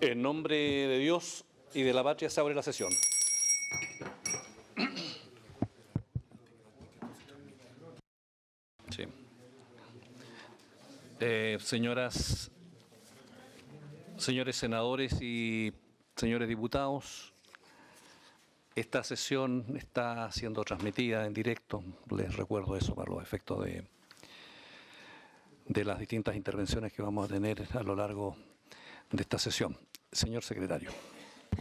En nombre de Dios y de la patria se abre la sesión. Sí. Señores senadores y señores diputados, esta sesión está siendo transmitida en directo. Les recuerdo eso para los efectos de las distintas intervenciones que vamos a tener a lo largo de esta sesión. Señor secretario.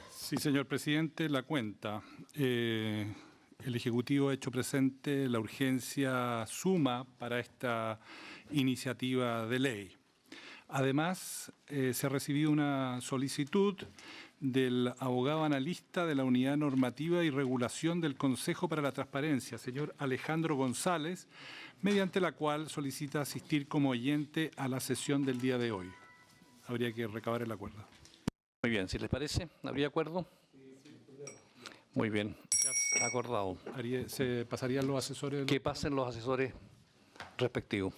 Sí, señor presidente, la cuenta. El Ejecutivo ha hecho presente la urgencia suma para esta iniciativa de ley. Además, se ha recibido una solicitud del abogado analista de la Unidad Normativa y Regulación del Consejo para la Transparencia, señor Alejandro González, mediante la cual solicita asistir como oyente a la sesión del día de hoy. Habría que recabar el acuerdo. Muy bien, si les parece, ¿habría acuerdo? Muy bien, acordado. Se pasarían los asesores. Que pasen los asesores respectivos.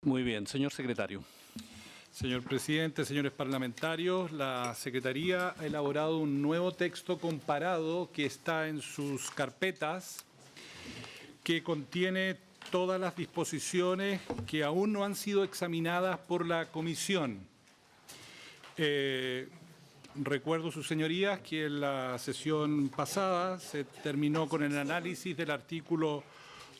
Muy bien, señor secretario. Señor presidente, señores parlamentarios, la Secretaría ha elaborado un nuevo texto comparado que está en sus carpetas, que contiene todas las disposiciones que aún no han sido examinadas por la Comisión. Recuerdo, sus señorías, que en la sesión pasada se terminó con el análisis del artículo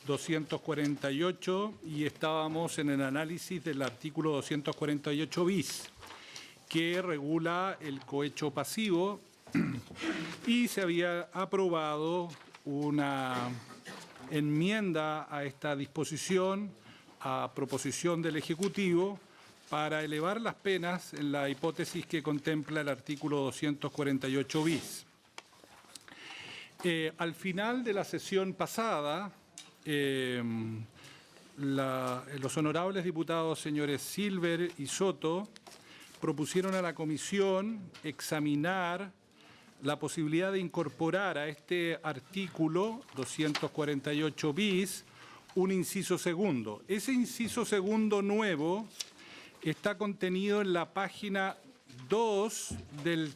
248 y estábamos en el análisis del artículo 248 bis, que regula el cohecho pasivo, y se había aprobado una enmienda a esta disposición a proposición del Ejecutivo para elevar las penas en la hipótesis que contempla el artículo 248 bis. Al final de la sesión pasada, los honorables diputados señores Silver y Soto propusieron a la Comisión examinar la posibilidad de incorporar a este artículo 248 bis un inciso segundo. Ese inciso segundo nuevo está contenido en la página 2 del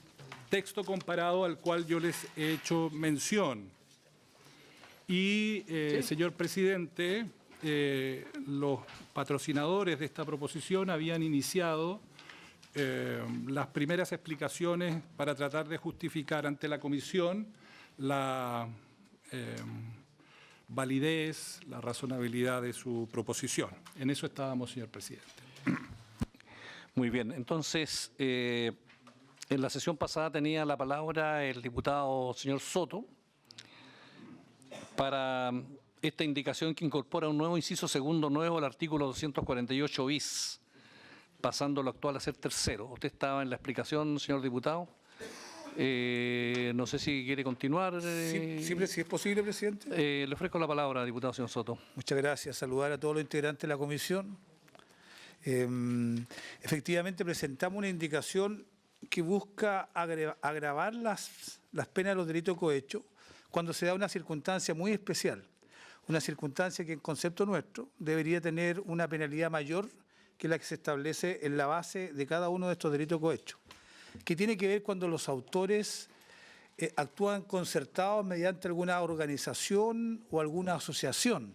texto comparado al cual yo les he hecho mención. Y, sí, señor presidente, los patrocinadores de esta proposición habían iniciado las primeras explicaciones para tratar de justificar ante la Comisión la validez, la razonabilidad de su proposición. En eso estábamos, señor presidente. Muy bien, entonces, en la sesión pasada tenía la palabra el diputado señor Soto para esta indicación que incorpora un nuevo inciso segundo nuevo al artículo 248 bis, pasando lo actual a ser tercero. Usted estaba en la explicación, señor diputado. No sé si quiere continuar. Sí, si es posible, presidente. Le ofrezco la palabra, diputado señor Soto. Muchas gracias. Saludar a todos los integrantes de la comisión. Efectivamente, presentamos una indicación que busca agravar las penas de los delitos cohechos cuando se da una circunstancia muy especial, una circunstancia que en concepto nuestro debería tener una penalidad mayor que la que se establece en la base de cada uno de estos delitos cohechos, que tiene que ver cuando los autores actúan concertados mediante alguna organización o alguna asociación.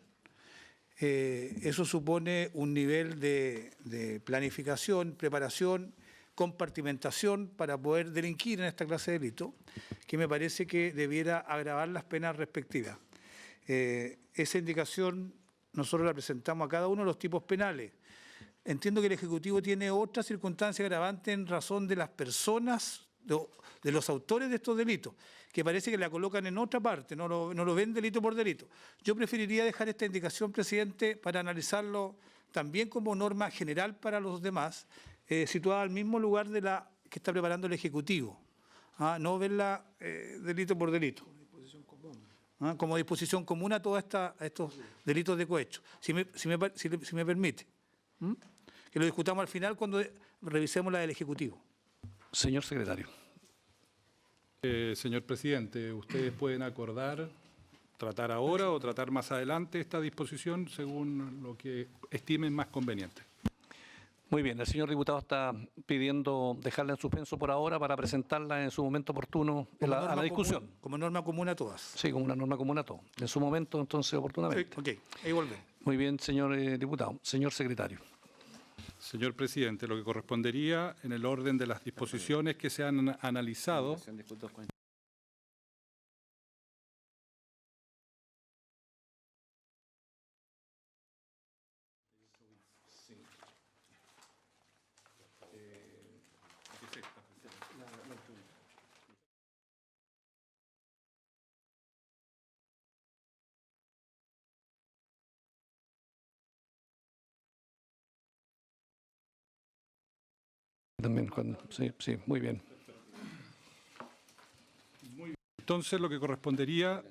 Eso supone un nivel de planificación, preparación, compartimentación para poder delinquir en esta clase de delito, que me parece que debiera agravar las penas respectivas. Esa indicación nosotros la presentamos a cada uno de los tipos penales. Entiendo que el Ejecutivo tiene otra circunstancia agravante en razón de las personas, de los autores de estos delitos, que parece que la colocan en otra parte, no lo ven delito por delito. Yo preferiría dejar esta indicación, presidente, para analizarlo también como norma general para los demás, situada al mismo lugar de la que está preparando el Ejecutivo. No verla delito por delito. Como disposición común a todos estos delitos de cohecho, si me permite. Que lo discutamos al final cuando revisemos la del Ejecutivo. Señor secretario. Señor presidente, ustedes pueden acordar tratar ahora o tratar más adelante esta disposición según lo que estimen más conveniente. Muy bien, el señor diputado está pidiendo dejarla en suspenso por ahora para presentarla en su momento oportuno a la discusión. Como norma común a todas. Sí, como una norma común a todo. En su momento, entonces, oportunamente. Ok, ahí volvemos. Muy bien, señor diputado. Señor secretario. Señor presidente, lo que correspondería en el orden de las disposiciones que se han analizado. También, sí, muy bien. Entonces, lo que correspondería.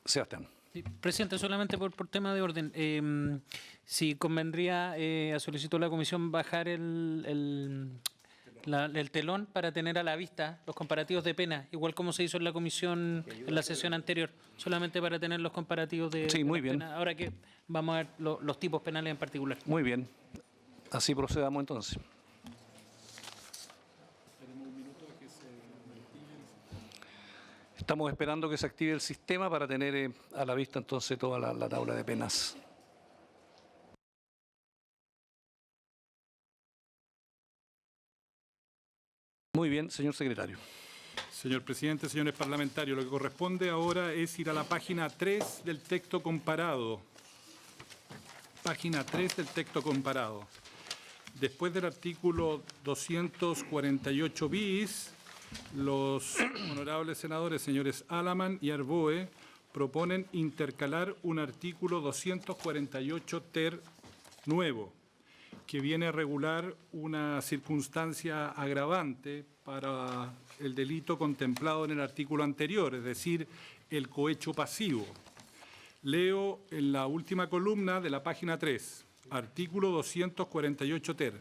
Sebastián. Sí, presidente, solamente por tema de orden. Si convendría, solicitó la comisión bajar el telón para tener a la vista los comparativos de pena, igual como se hizo en la comisión en la sesión anterior, solamente para tener los comparativos de Sí, muy bien. penas. Ahora que vamos a ver los tipos penales en particular. Muy bien. Así procedamos entonces. Estamos esperando que se active el sistema para tener a la vista entonces toda la tabla de penas. Muy bien, señor secretario. Señor presidente, señores parlamentarios, lo que corresponde ahora es ir a la página 3 del texto comparado. Página 3 del texto comparado. Después del artículo 248 bis, los honorables senadores, señores Alaman y Arboe, proponen intercalar un artículo 248 ter nuevo, que viene a regular una circunstancia agravante para el delito contemplado en el artículo anterior, es decir, el cohecho pasivo. Leo en la última columna de la página 3, artículo 248 ter.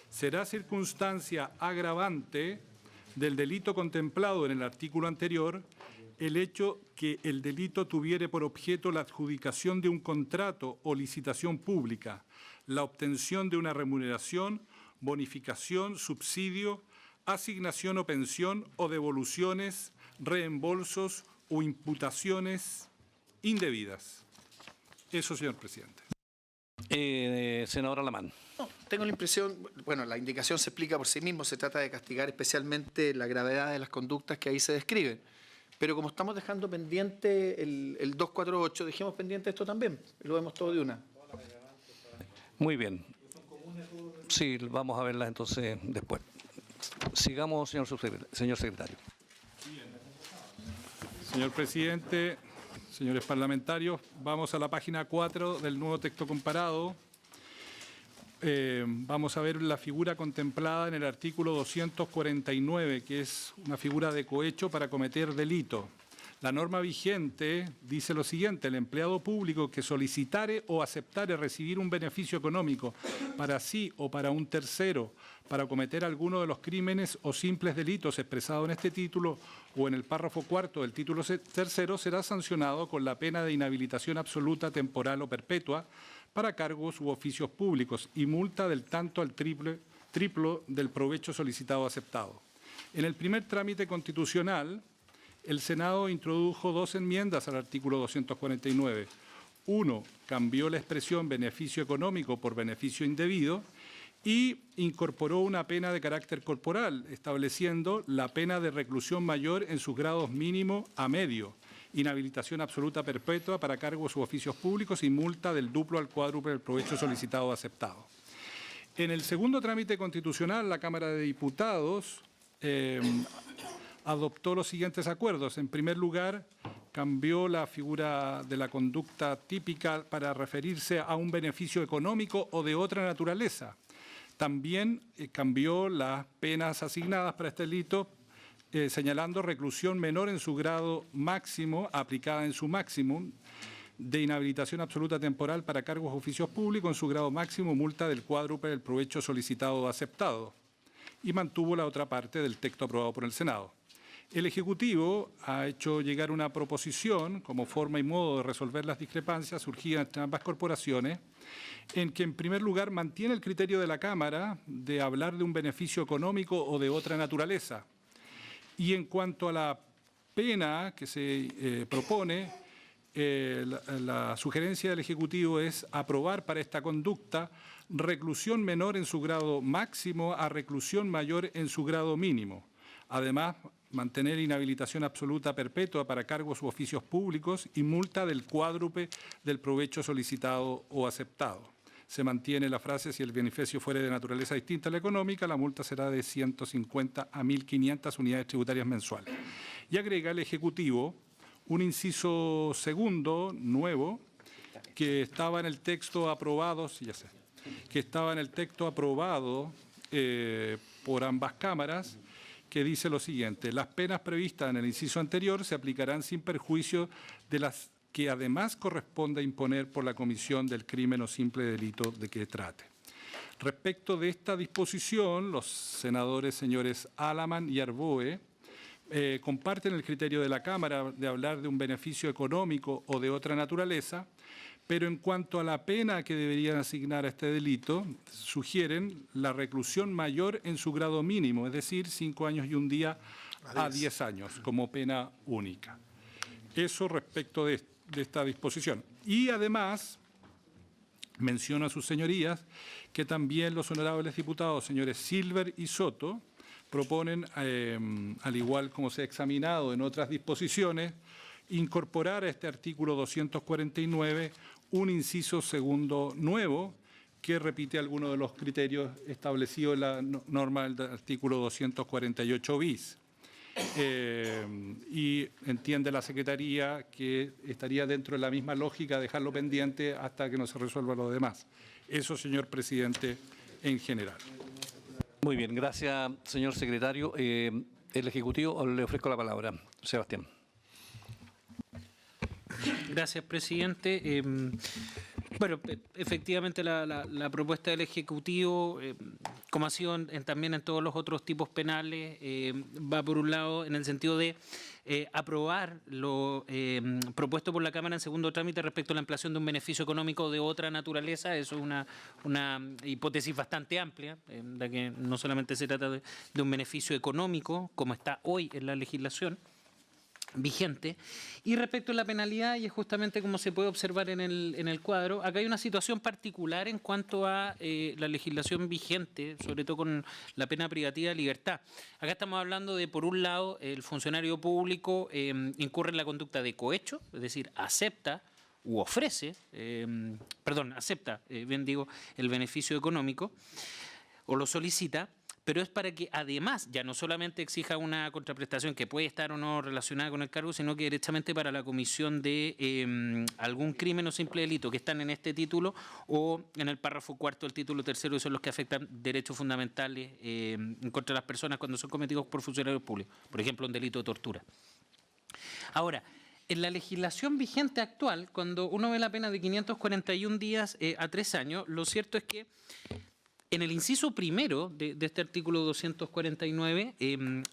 Será circunstancia agravante del delito contemplado en el artículo anterior el hecho que el delito tuviere por objeto la adjudicación de un contrato o licitación pública, la obtención de una remuneración, bonificación, subsidio, asignación o pensión o devoluciones, reembolsos o imputaciones indebidas. Eso, señor presidente. Senador Alamán. No, tengo la impresión, bueno, la indicación se explica por sí mismo, se trata de castigar especialmente la gravedad de las conductas que ahí se describen. Pero como estamos dejando pendiente el 248, dejemos pendiente esto también, lo vemos todo de una. Muy bien. Sí, vamos a verlas entonces después. Sigamos, señor secretario. Señor presidente, señores parlamentarios, vamos a la página 4 del nuevo texto comparado. Vamos a ver la figura contemplada en el artículo 249, que es una figura de cohecho para cometer delito. La norma vigente dice lo siguiente: el empleado público que solicitare o aceptare recibir un beneficio económico para sí o para un tercero para cometer alguno de los crímenes o simples delitos expresados en este título o en el párrafo cuarto del título tercero será sancionado con la pena de inhabilitación absoluta, temporal o perpetua para cargos u oficios públicos y multa del tanto al triplo del provecho solicitado o aceptado. En el primer trámite constitucional, el Senado introdujo dos enmiendas al artículo 249. Uno, cambió la expresión beneficio económico por beneficio indebido y incorporó una pena de carácter corporal, estableciendo la pena de reclusión mayor en sus grados mínimo a medio, inhabilitación absoluta perpetua para cargos u oficios públicos y multa del duplo al cuádruple del provecho solicitado o aceptado. En el segundo trámite constitucional, la Cámara de Diputados adoptó los siguientes acuerdos. En primer lugar, cambió la figura de la conducta típica para referirse a un beneficio económico o de otra naturaleza. También cambió las penas asignadas para este delito, señalando reclusión menor en su grado máximo, aplicada en su máximo, de inhabilitación absoluta temporal para cargos o oficios públicos en su grado máximo, multa del cuádruple del provecho solicitado o aceptado, y mantuvo la otra parte del texto aprobado por el Senado. El Ejecutivo ha hecho llegar una proposición como forma y modo de resolver las discrepancias surgidas entre ambas corporaciones, en que en primer lugar mantiene el criterio de la Cámara de hablar de un beneficio económico o de otra naturaleza. Y en cuanto a la pena que se propone, la sugerencia del Ejecutivo es aprobar para esta conducta reclusión menor en su grado máximo a reclusión mayor en su grado mínimo. Además, mantener inhabilitación absoluta perpetua para cargos u oficios públicos y multa del cuádruple del provecho solicitado o aceptado. Se mantiene la frase: si el beneficio fuere de naturaleza distinta a la económica, la multa será de 150 a 1.500 unidades tributarias mensuales. Y agrega el Ejecutivo un inciso segundo nuevo que estaba en el texto aprobado, por ambas cámaras, que dice lo siguiente: las penas previstas en el inciso anterior se aplicarán sin perjuicio de las que además corresponda imponer por la comisión del crimen o simple delito de que trate. Respecto de esta disposición, los senadores señores Alaman y Arboe comparten el criterio de la Cámara de hablar de un beneficio económico o de otra naturaleza, pero en cuanto a la pena que deberían asignar a este delito, sugieren la reclusión mayor en su grado mínimo, es decir, 5 años y un día a 10 años, como pena única. Eso respecto de esta disposición. Y además, menciono a sus señorías que también los honorables diputados, señores Silver y Soto, proponen, al igual como se ha examinado en otras disposiciones, incorporar a este artículo 249 un inciso segundo nuevo que repite algunos de los criterios establecidos en la norma del artículo 248 bis. Y entiende la Secretaría que estaría dentro de la misma lógica dejarlo pendiente hasta que no se resuelva lo demás. Eso, señor presidente, en general. Muy bien, gracias, señor secretario. El Ejecutivo, le ofrezco la palabra. Sebastián. Gracias, presidente. Bueno, efectivamente la propuesta del Ejecutivo, como ha sido también en todos los otros tipos penales, va por un lado en el sentido de aprobar lo propuesto por la Cámara en segundo trámite respecto a la ampliación de un beneficio económico de otra naturaleza. Eso es una hipótesis bastante amplia, de que no solamente se trata de un beneficio económico, como está hoy en la legislación vigente. Y respecto a la penalidad, y es justamente como se puede observar en el cuadro, acá hay una situación particular en cuanto a la legislación vigente, sobre todo con la pena privativa de libertad. Acá estamos hablando de, por un lado, el funcionario público incurre en la conducta de cohecho, es decir, acepta u ofrece, acepta, el beneficio económico o lo solicita, pero es para que además ya no solamente exija una contraprestación que puede estar o no relacionada con el cargo, sino que directamente para la comisión de algún crimen o simple delito que están en este título o en el párrafo cuarto del título tercero, que son los que afectan derechos fundamentales en contra de las personas cuando son cometidos por funcionarios públicos, por ejemplo, un delito de tortura. Ahora, en la legislación vigente actual, cuando uno ve la pena de 541 días a 3 años, lo cierto es que en el inciso primero de este artículo 249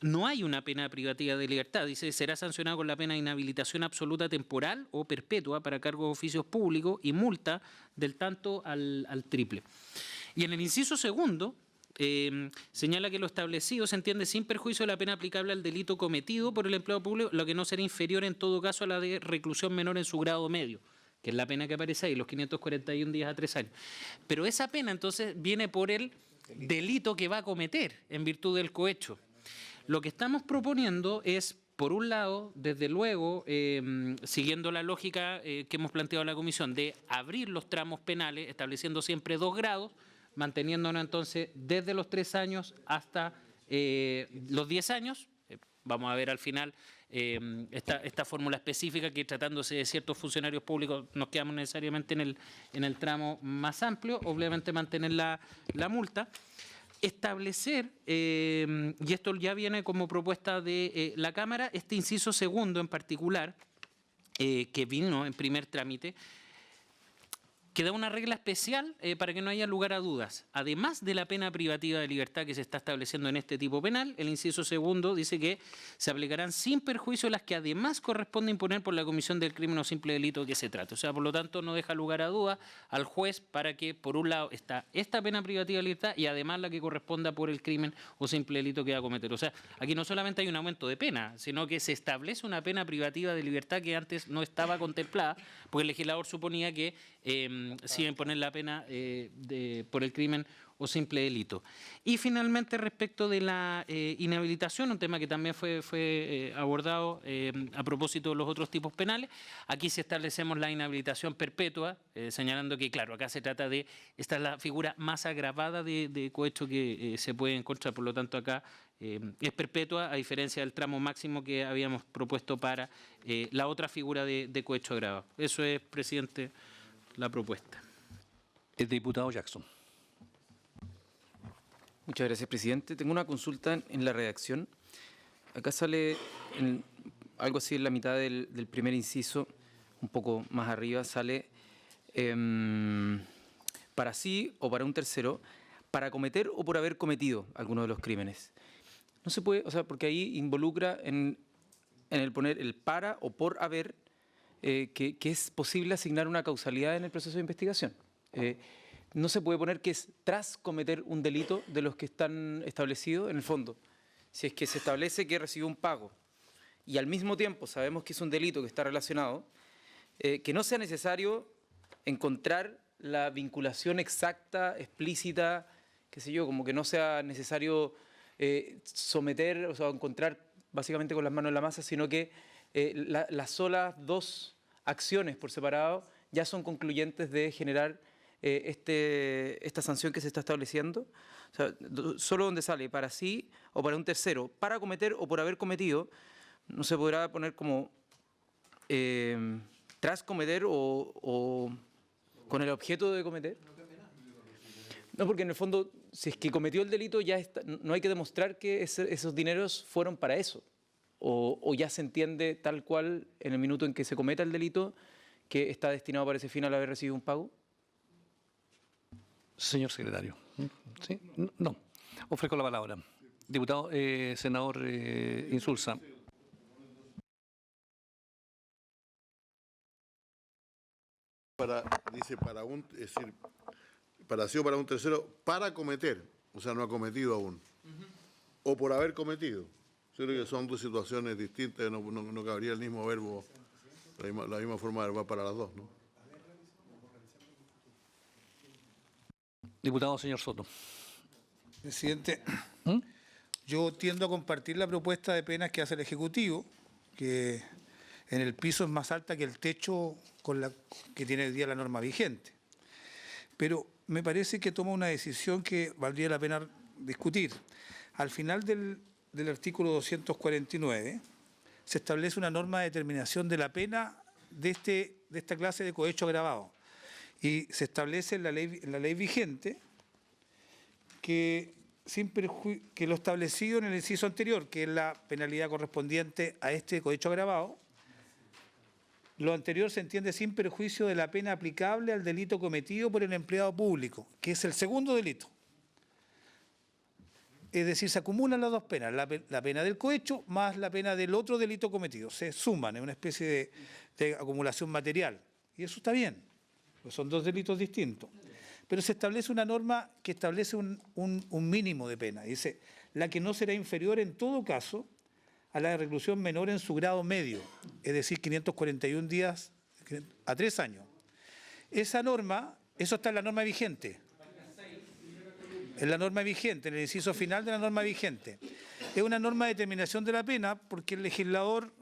no hay una pena privativa de libertad. Dice: será sancionado con la pena de inhabilitación absoluta temporal o perpetua para cargos de oficios públicos y multa del tanto al triple. Y en el inciso segundo señala que lo establecido se entiende sin perjuicio de la pena aplicable al delito cometido por el empleado público, lo que no será inferior en todo caso a la de reclusión menor en su grado medio, que es la pena que aparece ahí, los 541 días a 3 años. Pero esa pena entonces viene por el delito que va a cometer en virtud del cohecho. Lo que estamos proponiendo es, por un lado, desde luego, siguiendo la lógica que hemos planteado en la comisión, de abrir los tramos penales, estableciendo siempre 2 grados, manteniéndonos entonces desde los 3 años hasta los 10 años. Vamos a ver al final esta fórmula específica, que tratándose de ciertos funcionarios públicos nos quedamos necesariamente en el tramo más amplio, obviamente mantener la multa. Establecer, y esto ya viene como propuesta de la Cámara, este inciso segundo en particular, que vino en primer trámite, que da una regla especial para que no haya lugar a dudas. Además de la pena privativa de libertad que se está estableciendo en este tipo penal, el inciso segundo dice que se aplicarán sin perjuicio las que además corresponde imponer por la comisión del crimen o simple delito que se trate. O sea, por lo tanto, no deja lugar a dudas al juez para que, por un lado, está esta pena privativa de libertad y además la que corresponda por el crimen o simple delito que va a cometer. O sea, aquí no solamente hay un aumento de pena, sino que se establece una pena privativa de libertad que antes no estaba contemplada, porque el legislador suponía que sin imponer la pena por el crimen o simple delito. Y finalmente, respecto de la inhabilitación, un tema que también fue abordado a propósito de los otros tipos penales, aquí sí establecemos la inhabilitación perpetua, señalando que, claro, acá se trata de, esta es la figura más agravada de cohecho que se puede encontrar, por lo tanto acá es perpetua, a diferencia del tramo máximo que habíamos propuesto para la otra figura de cohecho agravado. Eso es, presidente, la propuesta. El diputado Jackson. Muchas gracias, presidente. Tengo una consulta en la redacción. Acá sale algo así en la mitad del primer inciso, un poco más arriba, sale para sí o para un tercero, para cometer o por haber cometido alguno de los crímenes. No se puede, o sea, porque ahí involucra en el poner el para o por haber, que es posible asignar una causalidad en el proceso de investigación. No se puede poner que es tras cometer un delito de los que están establecidos en el fondo. Si es que se establece que recibió un pago y al mismo tiempo sabemos que es un delito que está relacionado, que no sea necesario encontrar la vinculación exacta, explícita, qué sé yo, como que no sea necesario someter, o sea, encontrar básicamente con las manos en la masa, sino que las solas dos acciones por separado ya son concluyentes de generar esta sanción que se está estableciendo. O sea, solo donde sale para sí o para un tercero, para cometer o por haber cometido, no se podrá poner como tras cometer o con el objeto de cometer. No, porque en el fondo, si es que cometió el delito, ya está, no hay que demostrar que esos dineros fueron para eso. O ya se entiende tal cual en el minuto en que se cometa el delito que está destinado para ese fin al haber recibido un pago. Señor secretario. ¿Sí? No. Ofrezco la palabra. Diputado, senador Insulza. Dice para un, es decir, para sí o para un tercero, para cometer, o sea, no ha cometido aún, o por haber cometido. Yo creo que son dos situaciones distintas, no cabría el mismo verbo, la misma forma verbal para las dos, ¿no? Diputado, señor Soto. Presidente, yo tiendo a compartir la propuesta de penas que hace el Ejecutivo, que en el piso es más alta que el techo que tiene hoy día la norma vigente. Pero me parece que toma una decisión que valdría la pena discutir. Al final del artículo 249 se establece una norma de determinación de la pena de esta clase de cohecho agravado. Y se establece en la ley vigente que lo establecido en el inciso anterior, que es la penalidad correspondiente a este cohecho agravado, lo anterior se entiende sin perjuicio de la pena aplicable al delito cometido por el empleado público, que es el segundo delito. Es decir, se acumulan las dos penas, la pena del cohecho más la pena del otro delito cometido. Se suman, es una especie de acumulación material. Y eso está bien, pues son dos delitos distintos. Pero se establece una norma que establece un mínimo de pena. Dice, la que no será inferior en todo caso a la de reclusión menor en su grado medio, es decir, 541 días a 3 años. Esa norma, eso está en la norma vigente. En la norma vigente, en el inciso final de la norma vigente. Es una norma de determinación de la pena porque el legislador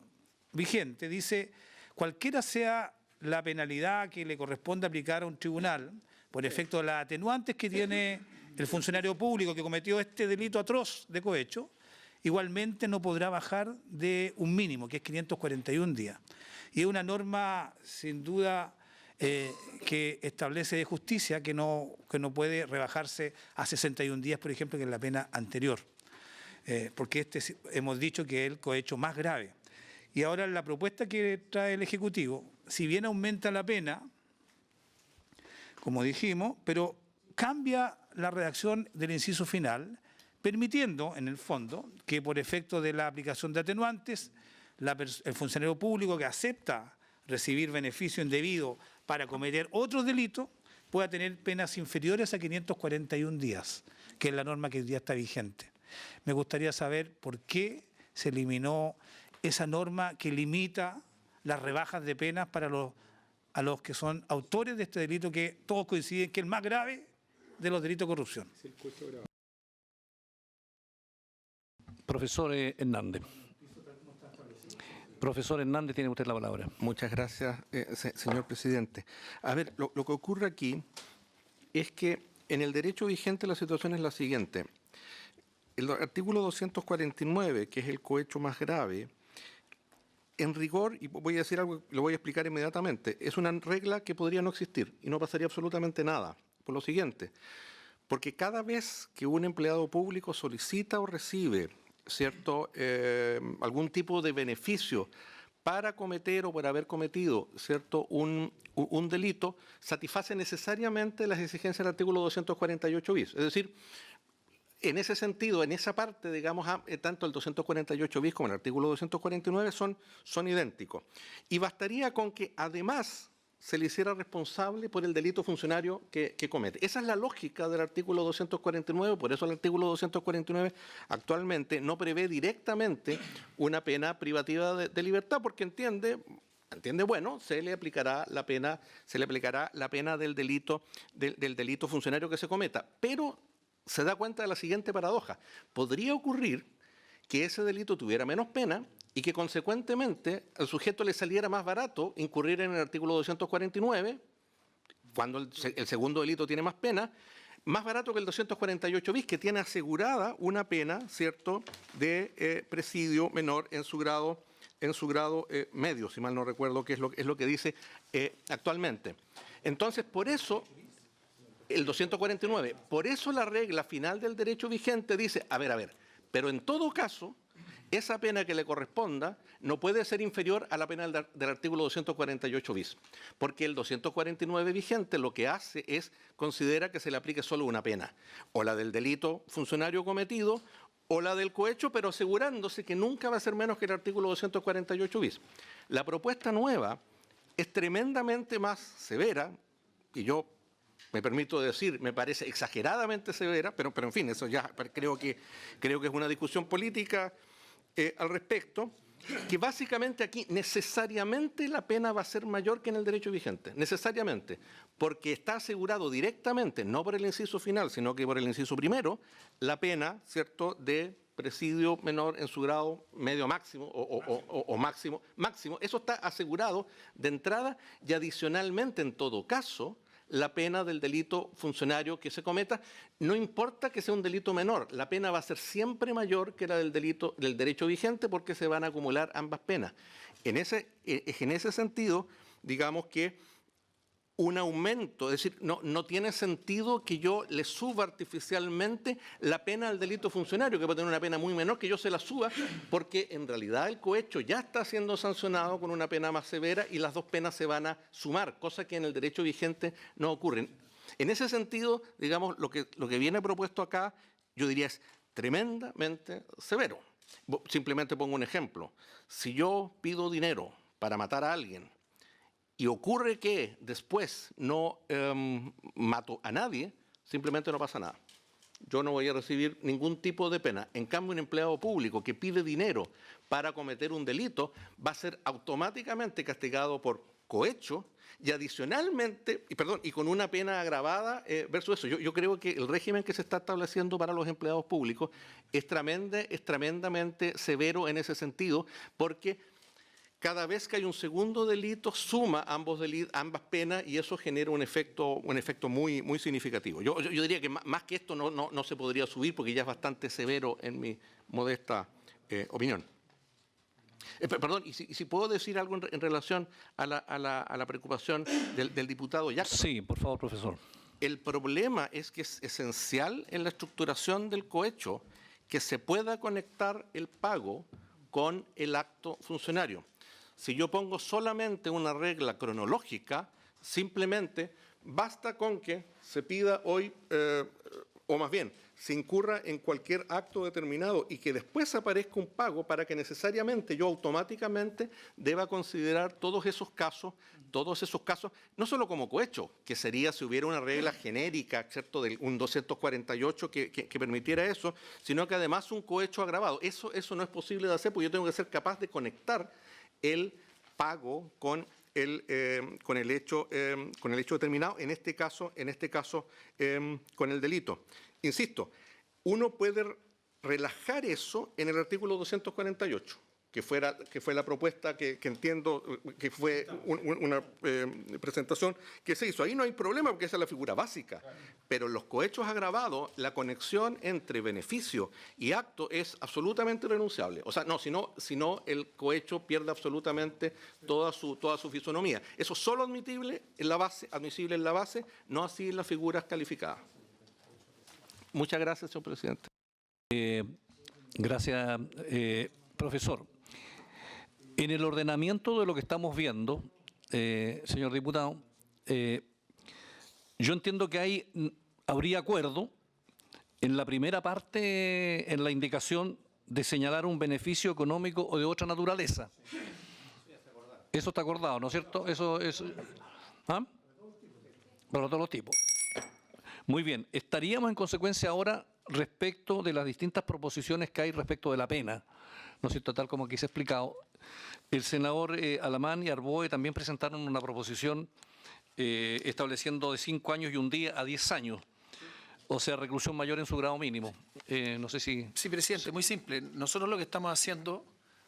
vigente dice, cualquiera sea la penalidad que le corresponde aplicar a un tribunal, por efecto de las atenuantes que tiene el funcionario público que cometió este delito atroz de cohecho, igualmente no podrá bajar de un mínimo, que es 541 días. Y es una norma, sin duda, que establece de justicia que no puede rebajarse a 61 días, por ejemplo, que es la pena anterior. Porque hemos dicho que es el cohecho más grave. Y ahora la propuesta que trae el Ejecutivo, si bien aumenta la pena, como dijimos, pero cambia la redacción del inciso final, permitiendo, en el fondo, que por efecto de la aplicación de atenuantes, el funcionario público que acepta recibir beneficio indebido para cometer otros delitos pueda tener penas inferiores a 541 días, que es la norma que hoy día está vigente. Me gustaría saber por qué se eliminó esa norma que limita las rebajas de penas para a los que son autores de este delito, que todos coinciden que es el más grave de los delitos de corrupción. Profesor Hernández. Profesor Hernández, tiene usted la palabra. Muchas gracias, señor presidente. A ver, lo que ocurre aquí es que en el derecho vigente la situación es la siguiente. El artículo 249, que es el cohecho más grave, en rigor, y voy a decir algo, lo voy a explicar inmediatamente, es una regla que podría no existir y no pasaría absolutamente nada. Por lo siguiente, porque cada vez que un empleado público solicita o recibe ¿cierto? Algún tipo de beneficio para cometer o por haber cometido ¿cierto? Un delito, satisface necesariamente las exigencias del artículo 248 bis. Es decir, en ese sentido, en esa parte, digamos, tanto el 248 bis como el artículo 249 son idénticos. Y bastaría con que además se le hiciera responsable por el delito funcionario que comete. Esa es la lógica del artículo 249, por eso el artículo 249 actualmente no prevé directamente una pena privativa de libertad, porque entiende, bueno, se le aplicará la pena del delito funcionario que se cometa. Pero se da cuenta de la siguiente paradoja. Podría ocurrir que ese delito tuviera menos pena y que consecuentemente al sujeto le saliera más barato incurrir en el artículo 249, cuando el segundo delito tiene más pena, más barato que el 248 bis, que tiene asegurada una pena, ¿cierto?, de presidio menor en su grado medio, si mal no recuerdo, que es lo que dice actualmente. Entonces, por eso, el 249, por eso la regla final del derecho vigente dice, a ver, pero en todo caso, esa pena que le corresponda no puede ser inferior a la pena del artículo 248 bis, porque el 249 vigente lo que hace es considera que se le aplique solo una pena, o la del delito funcionario cometido, o la del cohecho, pero asegurándose que nunca va a ser menos que el artículo 248 bis. La propuesta nueva es tremendamente más severa, y yo me permito decir, me parece exageradamente severa, pero en fin, eso ya creo que es una discusión política al respecto, que básicamente aquí necesariamente la pena va a ser mayor que en el derecho vigente, necesariamente, porque está asegurado directamente, no por el inciso final, sino que por el inciso primero, la pena, ¿cierto?, de presidio menor en su grado medio máximo o máximo. Eso está asegurado de entrada y adicionalmente, en todo caso, la pena del delito funcionario que se cometa, no importa que sea un delito menor, la pena va a ser siempre mayor que la del derecho vigente porque se van a acumular ambas penas. En ese sentido, digamos que un aumento, es decir, no tiene sentido que yo le suba artificialmente la pena al delito funcionario, que puede tener una pena muy menor, que yo se la suba, porque en realidad el cohecho ya está siendo sancionado con una pena más severa y las dos penas se van a sumar, cosa que en el derecho vigente no ocurre. En ese sentido, digamos, lo que viene propuesto acá, yo diría es tremendamente severo. Simplemente pongo un ejemplo. Si yo pido dinero para matar a alguien, y ocurre que después no mato a nadie, simplemente no pasa nada. Yo no voy a recibir ningún tipo de pena. En cambio, un empleado público que pide dinero para cometer un delito va a ser automáticamente castigado por cohecho y adicionalmente, y con una pena agravada versus eso. Yo creo que el régimen que se está estableciendo para los empleados públicos es tremendamente severo en ese sentido, porque cada vez que hay un segundo delito, suma ambas penas y eso genera un efecto muy significativo. Yo diría que más que esto no se podría subir porque ya es bastante severo en mi modesta opinión. Perdón, y si puedo decir algo en relación a la preocupación del diputado Jackson. Sí, por favor, profesor. El problema es que es esencial en la estructuración del cohecho que se pueda conectar el pago con el acto funcionario. Si yo pongo solamente una regla cronológica, simplemente basta con que se pida hoy, o más bien, se incurra en cualquier acto determinado y que después aparezca un pago para que necesariamente yo automáticamente deba considerar todos esos casos, no solo como cohecho, que sería si hubiera una regla genérica, ¿cierto?, de un 248 que permitiera eso, sino que además un cohecho agravado. Eso no es posible de hacer, porque yo tengo que ser capaz de conectar el pago con el hecho determinado, en este caso con el delito. Insisto, uno puede relajar eso en el artículo 248, que fue la propuesta que entiendo que fue una presentación que se hizo. Ahí no hay problema porque esa es la figura básica, pero los cohechos agravados, la conexión entre beneficio y acto es absolutamente renunciable. O sea, no, si no el cohecho pierde absolutamente toda su fisonomía. Eso solo admisible en la base, no así en las figuras calificadas. Muchas gracias, señor presidente. Gracias, profesor. En el ordenamiento de lo que estamos viendo, señor diputado, yo entiendo que habría acuerdo en la primera parte, en la indicación de señalar un beneficio económico o de otra naturaleza. Eso está acordado, ¿no es cierto? ¿Ah? Para todos los tipos. Muy bien. Estaríamos en consecuencia ahora respecto de las distintas proposiciones que hay respecto de la pena, ¿no es cierto? Tal como aquí se ha explicado. El senador Alamán y Arboe también presentaron una proposición estableciendo de 5 años y un día a 10 años, o sea, reclusión mayor en su grado mínimo. No sé si... Sí, presidente, muy simple. Nosotros lo que estamos haciendo,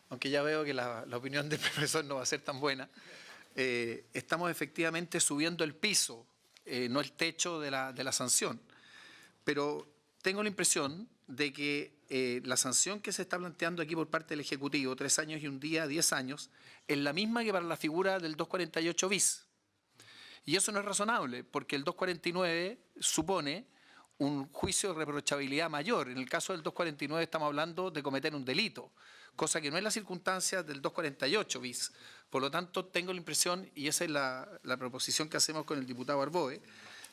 aunque ya veo que la opinión del profesor no va a ser tan buena, estamos efectivamente subiendo el piso, no el techo de la sanción. Pero tengo la impresión de que la sanción que se está planteando aquí por parte del Ejecutivo, 3 años y un día, 10 años, es la misma que para la figura del 248 bis. Y eso no es razonable, porque el 249 supone un juicio de reprochabilidad mayor. En el caso del 249 estamos hablando de cometer un delito, cosa que no es la circunstancia del 248 bis. Por lo tanto, tengo la impresión, y esa es la proposición que hacemos con el diputado Arboe,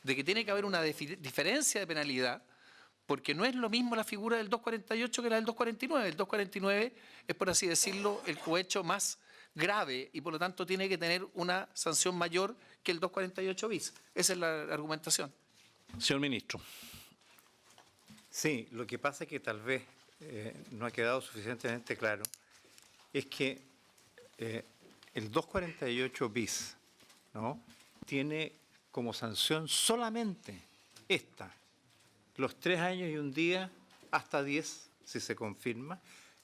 de que tiene que haber una diferencia de penalidad, porque no es lo mismo la figura del 248 que la del 249. El 249 es, por así decirlo, el cohecho más grave y por lo tanto tiene que tener una sanción mayor que el 248 bis. Esa es la argumentación. Señor ministro. Sí, lo que pasa es que tal vez no ha quedado suficientemente claro, es que el 248 bis, ¿no?, tiene como sanción solamente los 3 años y un día hasta 10, si se confirma,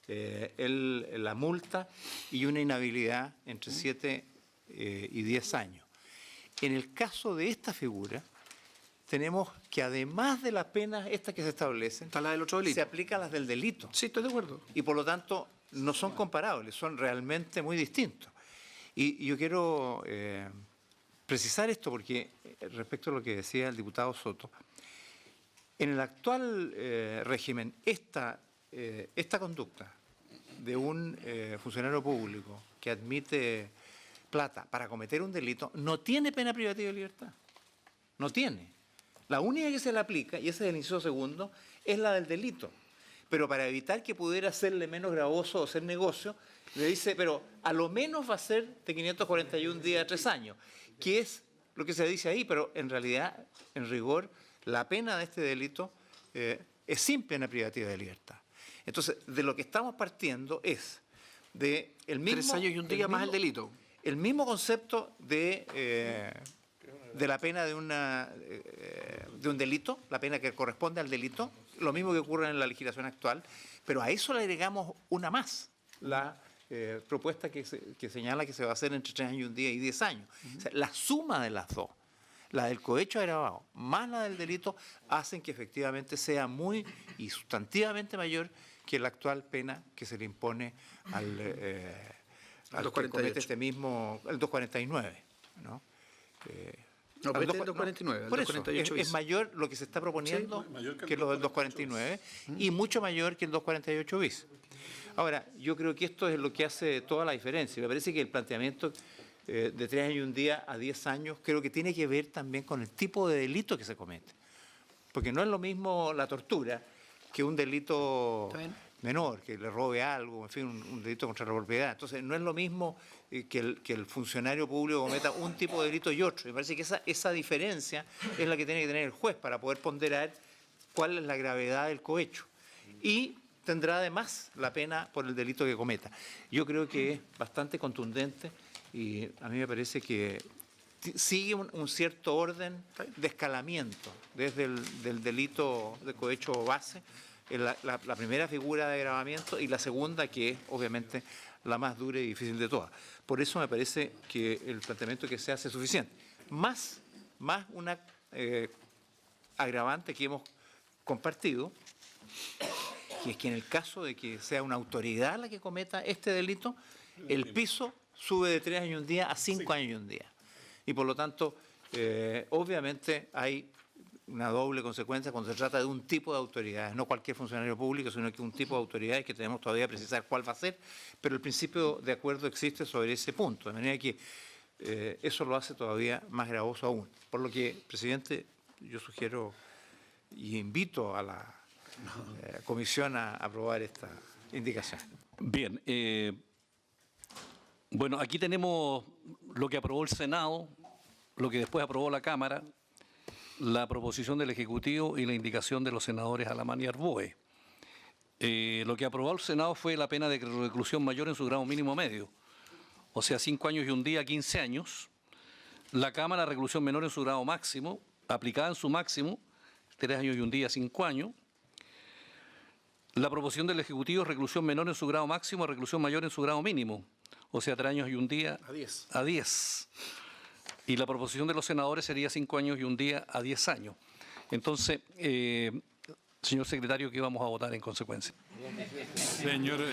la multa y una inhabilidad entre 7 y 10 años. En el caso de esta figura, tenemos que además de las penas estas que se establecen, Está la del otro delito. se aplican las del delito. Sí, estoy de acuerdo. Y por lo tanto no son comparables, son realmente muy distintos. Y yo quiero precisar esto porque respecto a lo que decía el diputado Soto, en el actual régimen, esta conducta de un funcionario público que admite plata para cometer un delito no tiene pena privativa de libertad. No tiene. La única que se le aplica, y ese es el inciso segundo, es la del delito. Pero para evitar que pudiera hacerle menos gravoso o hacer negocio, le dice, pero a lo menos va a ser de 541 días a 3 años, que es lo que se dice ahí, pero en realidad, en rigor, la pena de este delito es sin pena privativa de libertad. Entonces, de lo que estamos partiendo es de el mismo... 3 años y un día más el delito. El mismo concepto de la pena de un delito, la pena que corresponde al delito, lo mismo que ocurre en la legislación actual, pero a eso le agregamos una más, la propuesta que señala que se va a hacer entre 3 años y un día y 10 años. O sea, la suma de las dos, la del cohecho agravado más la del delito, hacen que efectivamente sea muy y sustantivamente mayor que la actual pena que se le impone al que comete este mismo, el 249, ¿no? No, pero este es el 249, el por eso, 248 es mayor lo que se está proponiendo que lo del 249 y mucho mayor que el 248 bis. Ahora, yo creo que esto es lo que hace toda la diferencia. Me parece que el planteamiento de 3 años y un día a 10 años creo que tiene que ver también con el tipo de delito que se comete. Porque no es lo mismo la tortura que un delito menor, que le robe algo, en fin, un delito contra la propiedad. Entonces, no es lo mismo que el funcionario público cometa un tipo de delito y otro. Me parece que esa diferencia es la que tiene que tener el juez para poder ponderar cuál es la gravedad del cohecho. Y tendrá además la pena por el delito que cometa. Yo creo que es bastante contundente y a mí me parece que sigue un cierto orden de escalamiento desde el delito de cohecho base, la primera figura de agravamiento y la segunda, que es obviamente la más dura y difícil de todas. Por eso me parece que el planteamiento que se hace es suficiente. Más una agravante que hemos compartido, que es que en el caso de que sea una autoridad la que cometa este delito, el piso sube de 3 años y un día a 5 años y un día. Y por lo tanto, obviamente hay una doble consecuencia cuando se trata de un tipo de autoridades, no cualquier funcionario público, sino que un tipo de autoridades que tenemos todavía que precisar cuál va a ser, pero el principio de acuerdo existe sobre ese punto, de manera que eso lo hace todavía más gravoso aún. Por lo que, presidente, yo sugiero y invito a la comisión a aprobar esta indicación. Bien. Bueno, aquí tenemos lo que aprobó el Senado, lo que después aprobó la Cámara, la proposición del Ejecutivo y la indicación de los senadores Alamán y Arboe. Lo que aprobó el Senado fue la pena de reclusión mayor en su grado mínimo medio, o sea, 5 años y un día, 15 años. La Cámara, reclusión menor en su grado máximo, aplicada en su máximo, 3 años y un día, 5 años. La proposición del Ejecutivo, reclusión menor en su grado máximo, reclusión mayor en su grado mínimo, o sea, 3 años y un día a 10. Y la proposición de los senadores sería 5 años y un día a 10 años. Entonces, señor secretario, ¿qué vamos a votar en consecuencia? Señor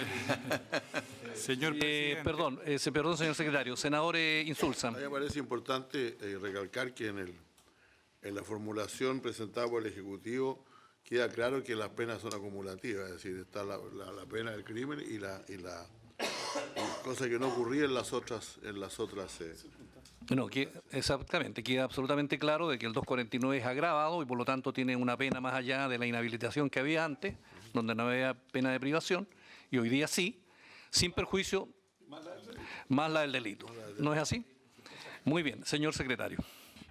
presidente. Perdón, señor secretario. Senador Insulza. A mí me parece importante recalcar que en la formulación presentada por el Ejecutivo queda claro que las penas son acumulativas, es decir, está la pena del crimen y cosa que no ocurría en las otras. No, exactamente, queda absolutamente claro de que el 249 es agravado y por lo tanto tiene una pena más allá de la inhabilitación que había antes, donde no había pena de privación, y hoy día sí, sin perjuicio, más la del delito. ¿No es así? Muy bien, señor secretario.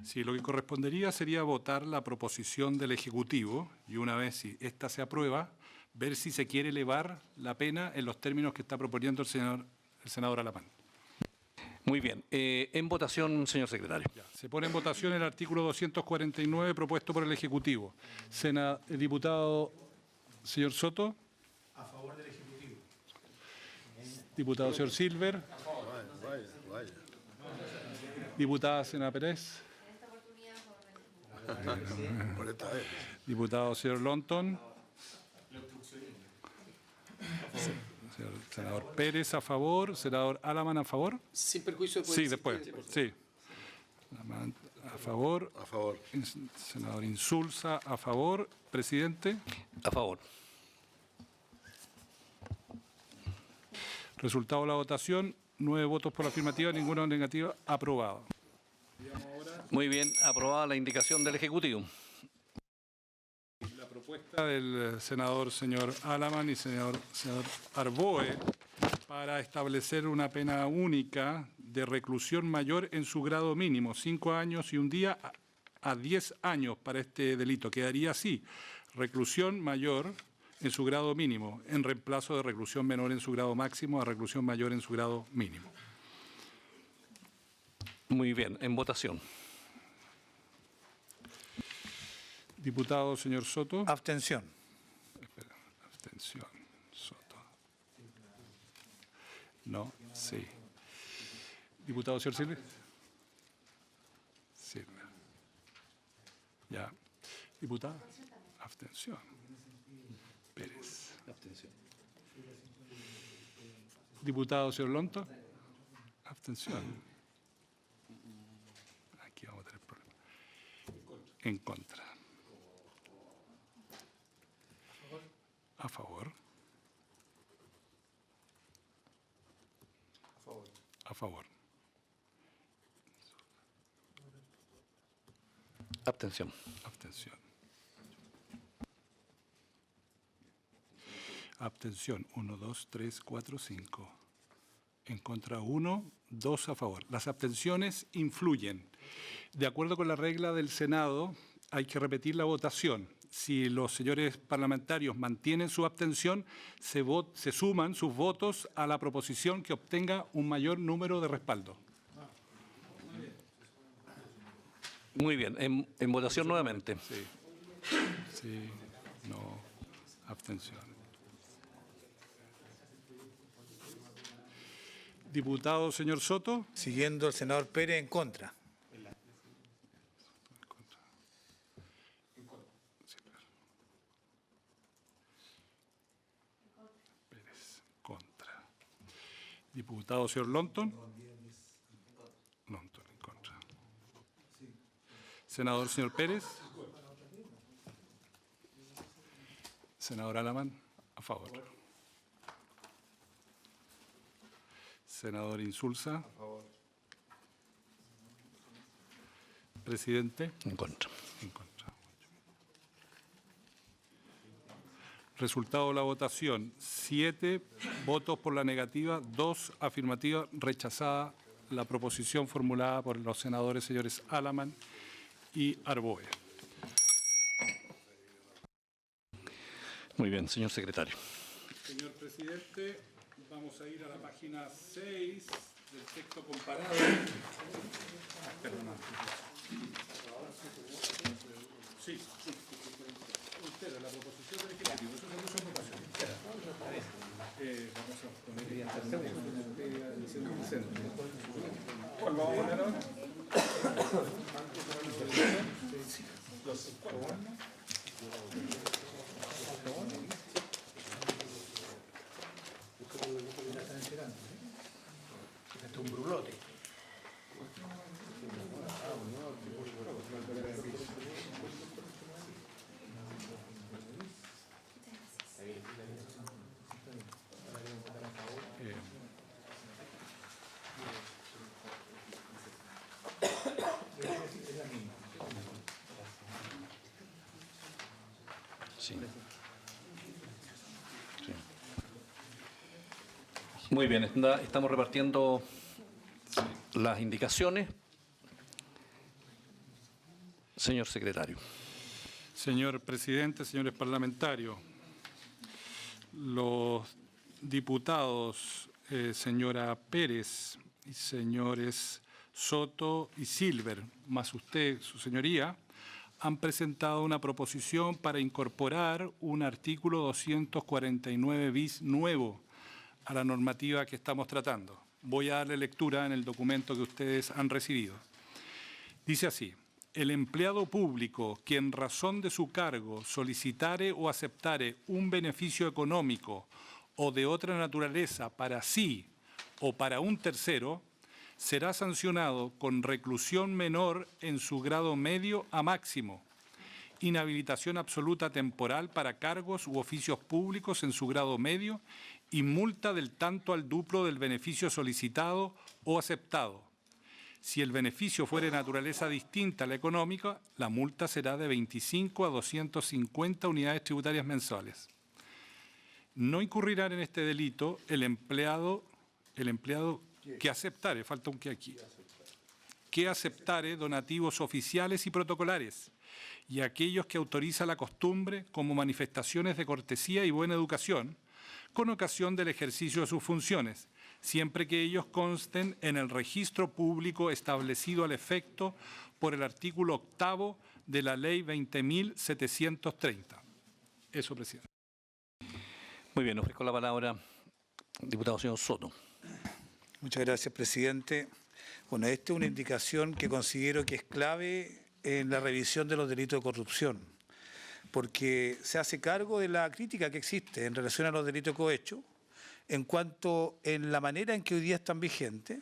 Sí, lo que correspondería sería votar la proposición del Ejecutivo y una vez si esta se aprueba, ver si se quiere elevar la pena en los términos que está proponiendo el senador Alamán. Muy bien. En votación, señor secretario. Se pone en votación el artículo 249 propuesto por el Ejecutivo. Diputado señor Soto. A favor del Ejecutivo. Diputado señor Silver. Vaya. Diputada Sena Pérez. Por esta vez. Diputado señor Lonton. Senador Pérez a favor. Senador Alamán a favor. Sin perjuicio de Sí, después. Sí. Alamán a favor. A favor. Senador Insulza a favor. Presidente. A favor. Resultado de la votación. 9 votos por la afirmativa, ninguna negativa. Aprobado. Muy bien, aprobada la indicación del Ejecutivo. La propuesta del senador señor Alamán y senador Arboe para establecer una pena única de reclusión mayor en su grado mínimo, 5 años y un día a 10 años para este delito. Quedaría así, reclusión mayor en su grado mínimo, en reemplazo de reclusión menor en su grado máximo a reclusión mayor en su grado mínimo. Muy bien, en votación. Diputado señor Soto. Abstención. Abstención. Soto. No, sí. Diputado señor Silva. Silva. Ya. Diputada. Abstención. Pérez. Abstención. Diputado señor Lonto. Abstención. Aquí vamos a tener problemas. En contra. A favor. favor. Abstención. Abstención. Abstención. 1, 2, 3, 4, 5. En contra 1, 2 a favor. Las abstenciones influyen. De acuerdo con la regla del Senado, hay que repetir la votación. Si los señores parlamentarios mantienen su abstención, se suman sus votos a la proposición que obtenga un mayor número de respaldo. Muy bien, en votación nuevamente. Sí. Sí, no, abstención. Diputado, señor Soto. Siguiendo el senador Pérez, en contra. Pérez, contra. Diputado, señor Lonton. Lonton, en contra. Senador, señor Pérez. Senador Alamán, a favor. Senador Insulza. A favor. Presidente. En contra. En contra. Resultado de la votación: 7 votos por la negativa, 2 afirmativas. Rechazada la proposición formulada por los senadores señores Alamán y Arboe. Muy bien, señor secretario. Señor presidente, vamos a ir a la página 6 del texto comparado. Perdón. Sí. Usted, la proposición del Ejecutivo. Eso se puso en votación. Vamos a poner diciendo presente. ¿Cuál vamos a poner ahora? Esto es un brulote. Sí. Sí. Muy bien, estamos repartiendo las indicaciones. Señor secretario. Señor presidente, señores parlamentarios, los diputados señora Pérez y señores Soto y Silver, más usted, su señoría, han presentado una proposición para incorporar un artículo 249 bis nuevo a la normativa que estamos tratando. Voy a darle lectura en el documento que ustedes han recibido. Dice así: el empleado público que en razón de su cargo solicitare o aceptare un beneficio económico o de otra naturaleza para sí o para un tercero, será sancionado con reclusión menor en su grado medio a máximo, inhabilitación absoluta temporal para cargos u oficios públicos en su grado medio y multa del tanto al duplo del beneficio solicitado o aceptado. Si el beneficio fuera de naturaleza distinta a la económica, la multa será de 25 a 250 unidades tributarias mensuales. No incurrirán en este delito el empleado que aceptare, falta un que aquí, que aceptare donativos oficiales y protocolares, y aquellos que autoriza la costumbre como manifestaciones de cortesía y buena educación, con ocasión del ejercicio de sus funciones, siempre que ellos consten en el registro público establecido al efecto por el artículo 8º de la Ley 20.730. Eso, presidente. Muy bien, ofrezco la palabra al diputado señor Soto. Muchas gracias, presidente. Bueno, esta es una indicación que considero que es clave en la revisión de los delitos de corrupción, porque se hace cargo de la crítica que existe en relación a los delitos de cohecho, en cuanto en la manera en que hoy día están vigentes,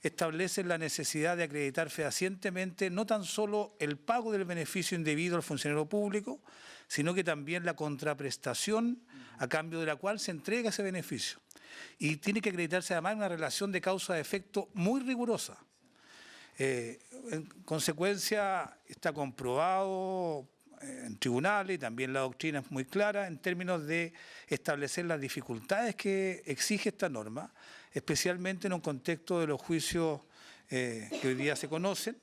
establecen la necesidad de acreditar fehacientemente no tan solo el pago del beneficio indebido al funcionario público, sino que también la contraprestación a cambio de la cual se entrega ese beneficio. y tiene que acreditarse además una relación de causa-efecto muy rigurosa. En consecuencia, está comprobado en tribunales y también la doctrina es muy clara en términos de establecer las dificultades que exige esta norma, especialmente en un contexto de los juicios que hoy día se conocen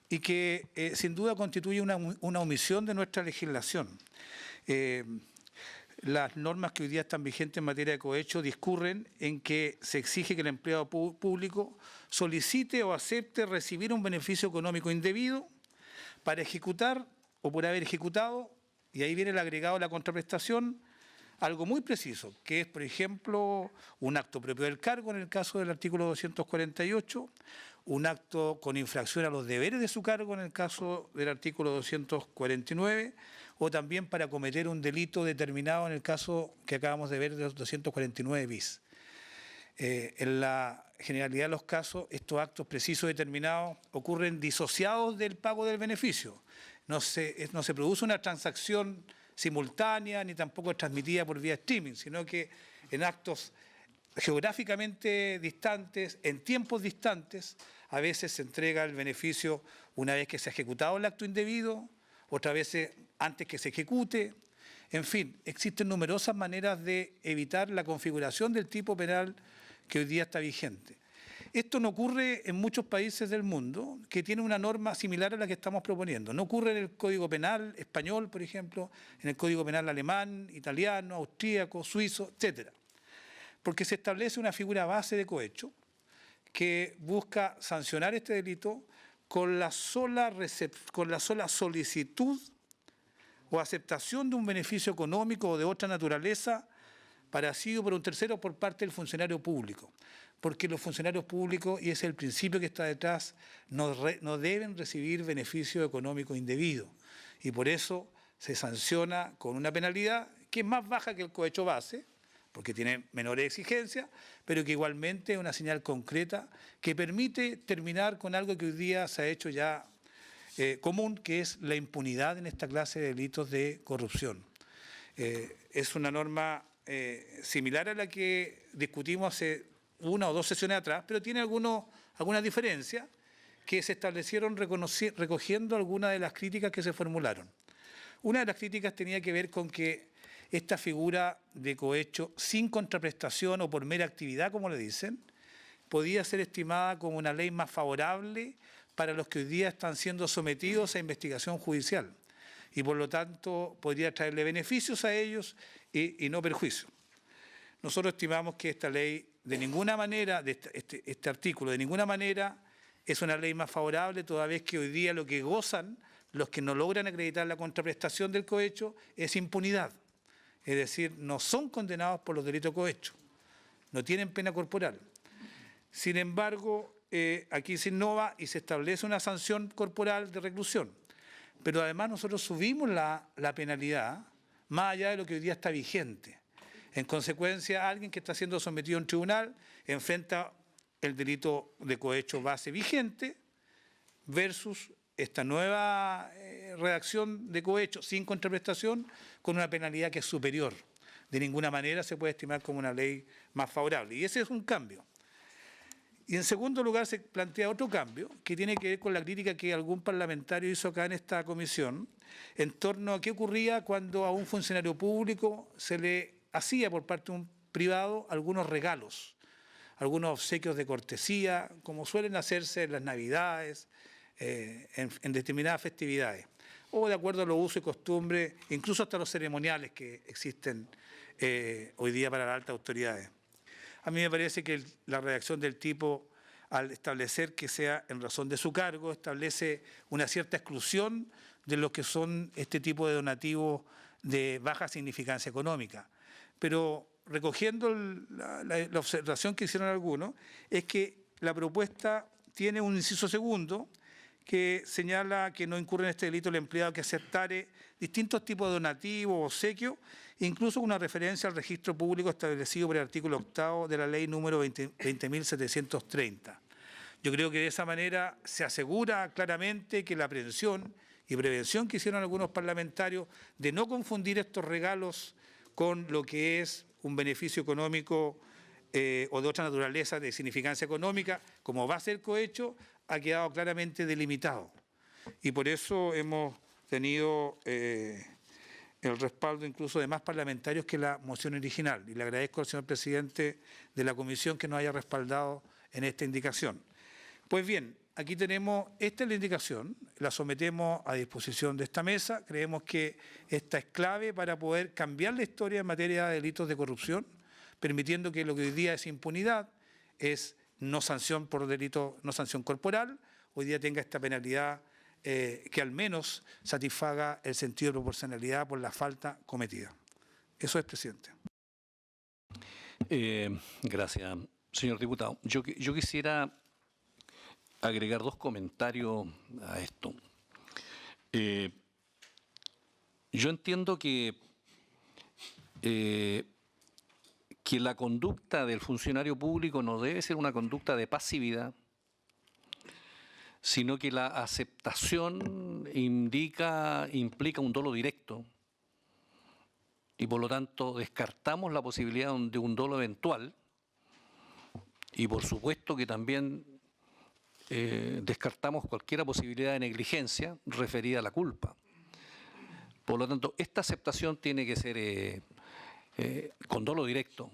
y que sin duda constituye una omisión de nuestra legislación. Las normas que hoy día están vigentes en materia de cohecho discurren en que se exige que el empleado público solicite o acepte recibir un beneficio económico indebido para ejecutar o por haber ejecutado, y ahí viene el agregado de la contraprestación, algo muy preciso, que es, por ejemplo, un acto propio del cargo en el caso del artículo 248, un acto con infracción a los deberes de su cargo en el caso del artículo 249, o también para cometer un delito determinado en el caso que acabamos de ver de los 249 bis. En la generalidad de los casos, estos actos precisos determinados ocurren disociados del pago del beneficio. No se produce una transacción simultánea ni tampoco es transmitida por vía streaming, sino que en actos geográficamente distantes, en tiempos distantes, a veces se entrega el beneficio una vez que se ha ejecutado el acto indebido, otras veces antes que se ejecute. En fin, existen numerosas maneras de evitar la configuración del tipo penal que hoy día está vigente. Esto no ocurre en muchos países del mundo que tienen una norma similar a la que estamos proponiendo. No ocurre en el Código Penal español, por ejemplo, en el Código Penal alemán, italiano, austríaco, suizo, etcétera. Porque se establece una figura base de cohecho que busca sancionar este delito con la sola solicitud o aceptación de un beneficio económico o de otra naturaleza para sí o por un tercero por parte del funcionario público. Porque los funcionarios públicos, y ese es el principio que está detrás, no deben recibir beneficio económico indebido. Y por eso se sanciona con una penalidad que es más baja que el cohecho base, porque tiene menores exigencias, pero que igualmente es una señal concreta que permite terminar con algo que hoy día se ha hecho ya común, que es la impunidad en esta clase de delitos de corrupción. Es una norma similar a la que discutimos hace una o dos sesiones atrás, pero tiene algunas diferencias que se establecieron recogiendo algunas de las críticas que se formularon. Una de las críticas tenía que ver con que esta figura de cohecho sin contraprestación o por mera actividad, como le dicen, podía ser estimada como una ley más favorable para los que hoy día están siendo sometidos a investigación judicial y por lo tanto podría traerle beneficios a ellos y no perjuicios. Nosotros estimamos que esta ley de ninguna manera, este artículo de ninguna manera es una ley más favorable, toda vez que hoy día lo que gozan los que no logran acreditar la contraprestación del cohecho es impunidad. Es decir, no son condenados por los delitos de cohecho, no tienen pena corporal. Sin embargo, aquí se innova y se establece una sanción corporal de reclusión. Pero además nosotros subimos la penalidad más allá de lo que hoy día está vigente. En consecuencia, alguien que está siendo sometido a un tribunal enfrenta el delito de cohecho base vigente versus esta nueva redacción de cohecho sin contraprestación con una penalidad que es superior. De ninguna manera se puede estimar como una ley más favorable. Y ese es un cambio. Y en segundo lugar se plantea otro cambio que tiene que ver con la crítica que algún parlamentario hizo acá en esta comisión en torno a qué ocurría cuando a un funcionario público se le hacía por parte de un privado algunos regalos, algunos obsequios de cortesía, como suelen hacerse en las Navidades, en determinadas festividades, o de acuerdo a los usos y costumbres, incluso hasta los ceremoniales que existen hoy día para las altas autoridades. A mí me parece que la redacción del tipo, al establecer que sea en razón de su cargo, establece una cierta exclusión de lo que son este tipo de donativos de baja significancia económica. Pero recogiendo la observación que hicieron algunos, es que la propuesta tiene un inciso segundo que señala que no incurre en este delito el empleado que aceptare distintos tipos de donativos o obsequios, incluso con una referencia al registro público establecido por el artículo 8 de la ley número 20.730. Yo creo que de esa manera se asegura claramente que la aprehensión y prevención que hicieron algunos parlamentarios de no confundir estos regalos con lo que es un beneficio económico o de otra naturaleza de significancia económica, como va a ser cohecho, ha quedado claramente delimitado. Y por eso hemos tenido el respaldo incluso de más parlamentarios que la moción original. Y le agradezco al señor presidente de la comisión que nos haya respaldado en esta indicación. Pues bien, aquí tenemos, esta es la indicación, la sometemos a disposición de esta mesa. Creemos que esta es clave para poder cambiar la historia en materia de delitos de corrupción, permitiendo que lo que hoy día es impunidad es no sanción por delito, no sanción corporal, hoy día tenga esta penalidad que al menos satisfaga el sentido de proporcionalidad por la falta cometida. Eso es, presidente. Gracias, señor diputado. Yo quisiera agregar 2 comentarios a esto. Yo entiendo que la conducta del funcionario público no debe ser una conducta de pasividad, sino que la aceptación implica un dolo directo y por lo tanto descartamos la posibilidad de un dolo eventual y por supuesto que también descartamos cualquier posibilidad de negligencia referida a la culpa. Por lo tanto, esta aceptación tiene que ser con dolo directo,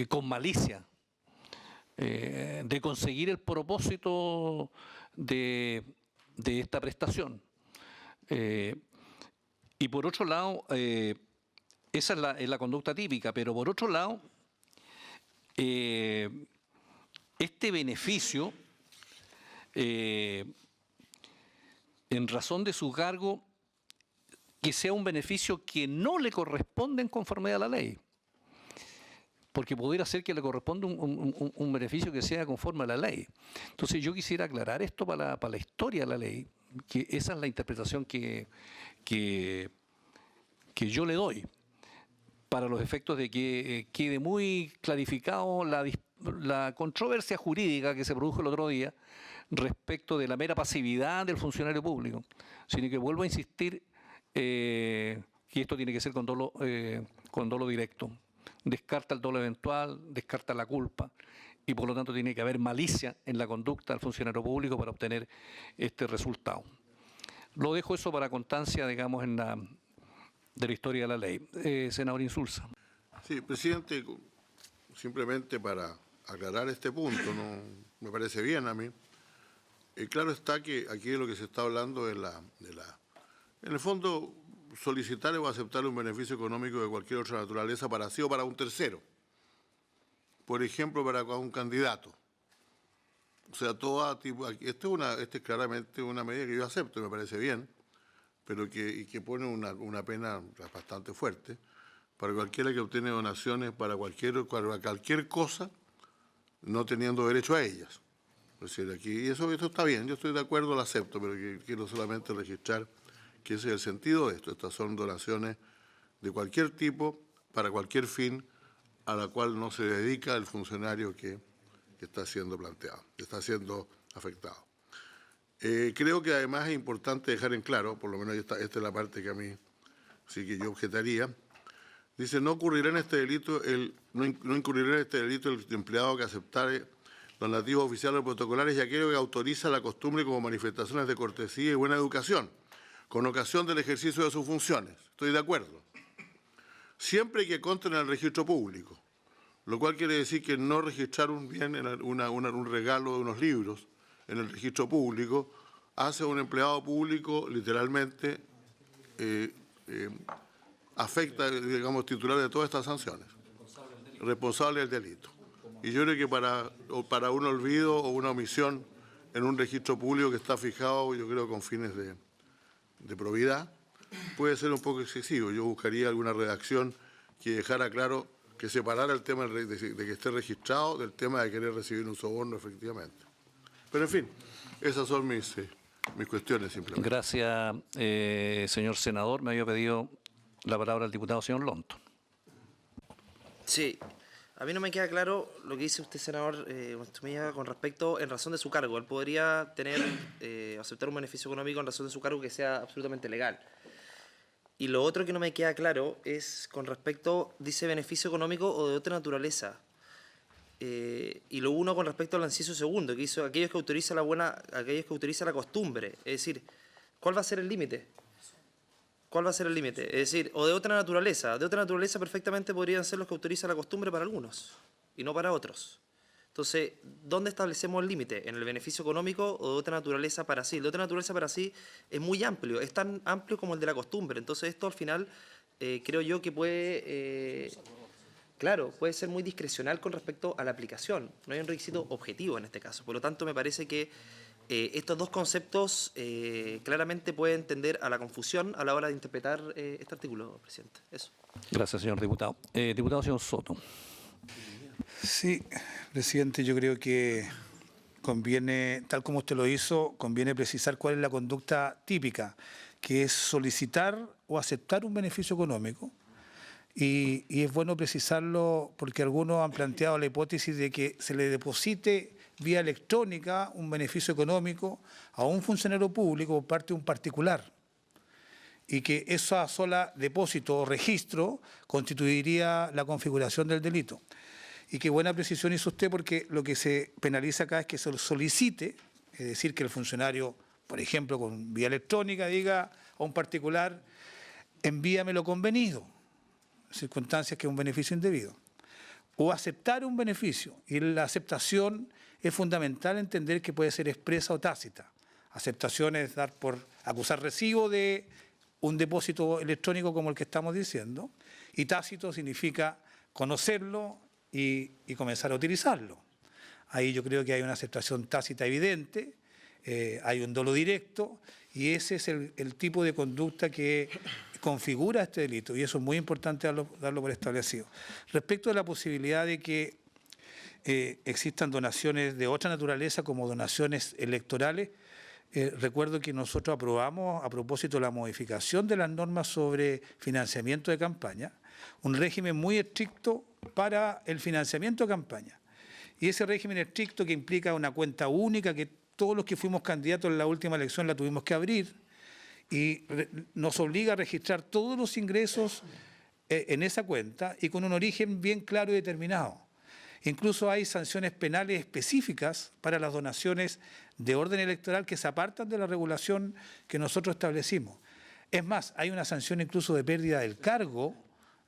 con malicia, de conseguir el propósito de esta prestación. Y por otro lado, esa es la conducta típica, pero por otro lado, este beneficio, en razón de su cargo, que sea un beneficio que no le corresponde en conformidad a la ley. Porque pudiera ser que le corresponda un beneficio que sea conforme a la ley. Entonces yo quisiera aclarar esto para la historia de la ley, que esa es la interpretación que yo le doy, para los efectos de que quede muy clarificado la controversia jurídica que se produjo el otro día respecto de la mera pasividad del funcionario público, sino que vuelvo a insistir que esto tiene que ser con dolo directo. Descarta el dolo eventual, descarta la culpa y por lo tanto tiene que haber malicia en la conducta del funcionario público para obtener este resultado. Lo dejo eso para constancia, digamos, de la historia de la ley. Senador Insulza. Sí, presidente, simplemente para aclarar este punto, no me parece bien a mí. Claro está que aquí de lo que se está hablando es en el fondo, solicitar o aceptar un beneficio económico de cualquier otra naturaleza para sí o para un tercero. Por ejemplo, para un candidato. O sea, todo tipo. Esto es claramente una medida que yo acepto, me parece bien, pero que pone una pena bastante fuerte para cualquiera que obtiene donaciones para cualquier cosa, no teniendo derecho a ellas. Es decir, aquí, y eso está bien, yo estoy de acuerdo, lo acepto, pero quiero solamente registrar que ese es el sentido de esto. Estas son donaciones de cualquier tipo, para cualquier fin, a la cual no se dedica el funcionario que está siendo planteado, que está siendo afectado. Creo que además es importante dejar en claro, por lo menos esta es la parte que a mí sí que yo objetaría, dice, no incurrirá en este delito el empleado que aceptare donativos oficiales o protocolares y aquello que autoriza la costumbre como manifestaciones de cortesía y buena educación, con ocasión del ejercicio de sus funciones. Estoy de acuerdo. Siempre que conste en el registro público, lo cual quiere decir que no registrar un bien, un regalo de unos libros en el registro público, hace a un empleado público literalmente, afecta, digamos, titular de todas estas sanciones. Responsable del delito. Y yo creo que para un olvido o una omisión en un registro público que está fijado, yo creo, con fines de probidad, puede ser un poco excesivo. Yo buscaría alguna redacción que dejara claro, que separara el tema de que esté registrado del tema de querer recibir un soborno efectivamente. Pero en fin, esas son mis cuestiones simplemente. Gracias, señor senador. Me había pedido la palabra el diputado señor Lonto. Sí, a mí no me queda claro lo que dice usted, senador con respecto en razón de su cargo. Él podría aceptar un beneficio económico en razón de su cargo que sea absolutamente legal. Y lo otro que no me queda claro es con respecto, dice beneficio económico o de otra naturaleza. y lo uno con respecto al inciso segundo, que hizo aquellos que autoriza la costumbre. Es decir, ¿cuál va a ser el límite? ¿Cuál va a ser el límite? Es decir, o de otra naturaleza. De otra naturaleza perfectamente podrían ser los que autoriza la costumbre para algunos y no para otros. Entonces, ¿dónde establecemos el límite? ¿En el beneficio económico o de otra naturaleza para sí? El de otra naturaleza para sí es muy amplio, es tan amplio como el de la costumbre. Entonces, esto al final creo yo que puede, claro, puede ser muy discrecional con respecto a la aplicación. No hay un requisito objetivo en este caso. Por lo tanto, me parece que estos dos conceptos claramente pueden tender a la confusión a la hora de interpretar este artículo, presidente. Eso. Gracias, señor diputado. Diputado señor Soto. Sí, presidente, yo creo que conviene, tal como usted lo hizo, conviene precisar cuál es la conducta típica, que es solicitar o aceptar un beneficio económico. Y es bueno precisarlo porque algunos han planteado la hipótesis de que se le deposite vía electrónica un beneficio económico a un funcionario público por parte de un particular y que esa sola depósito o registro constituiría la configuración del delito. Y qué buena precisión hizo usted porque lo que se penaliza acá es que se lo solicite, es decir, que el funcionario, por ejemplo, con vía electrónica diga a un particular, envíame lo convenido, circunstancias que es un beneficio indebido. O aceptar un beneficio, y la aceptación es fundamental entender que puede ser expresa o tácita. Aceptación es dar por acusar recibo de un depósito electrónico como el que estamos diciendo, y tácito significa conocerlo y comenzar a utilizarlo. Ahí yo creo que hay una aceptación tácita evidente, hay un dolo directo, y ese es el tipo de conducta que configura este delito, y eso es muy importante darlo por establecido. Respecto a la posibilidad de que existan donaciones de otra naturaleza como donaciones electorales, recuerdo que nosotros aprobamos, a propósito de la modificación de las normas sobre financiamiento de campaña, un régimen muy estricto para el financiamiento de campaña. Y ese régimen estricto que implica una cuenta única, que todos los que fuimos candidatos en la última elección la tuvimos que abrir, y nos obliga a registrar todos los ingresos en esa cuenta y con un origen bien claro y determinado. Incluso hay sanciones penales específicas para las donaciones de orden electoral que se apartan de la regulación que nosotros establecimos. Es más, hay una sanción incluso de pérdida del cargo,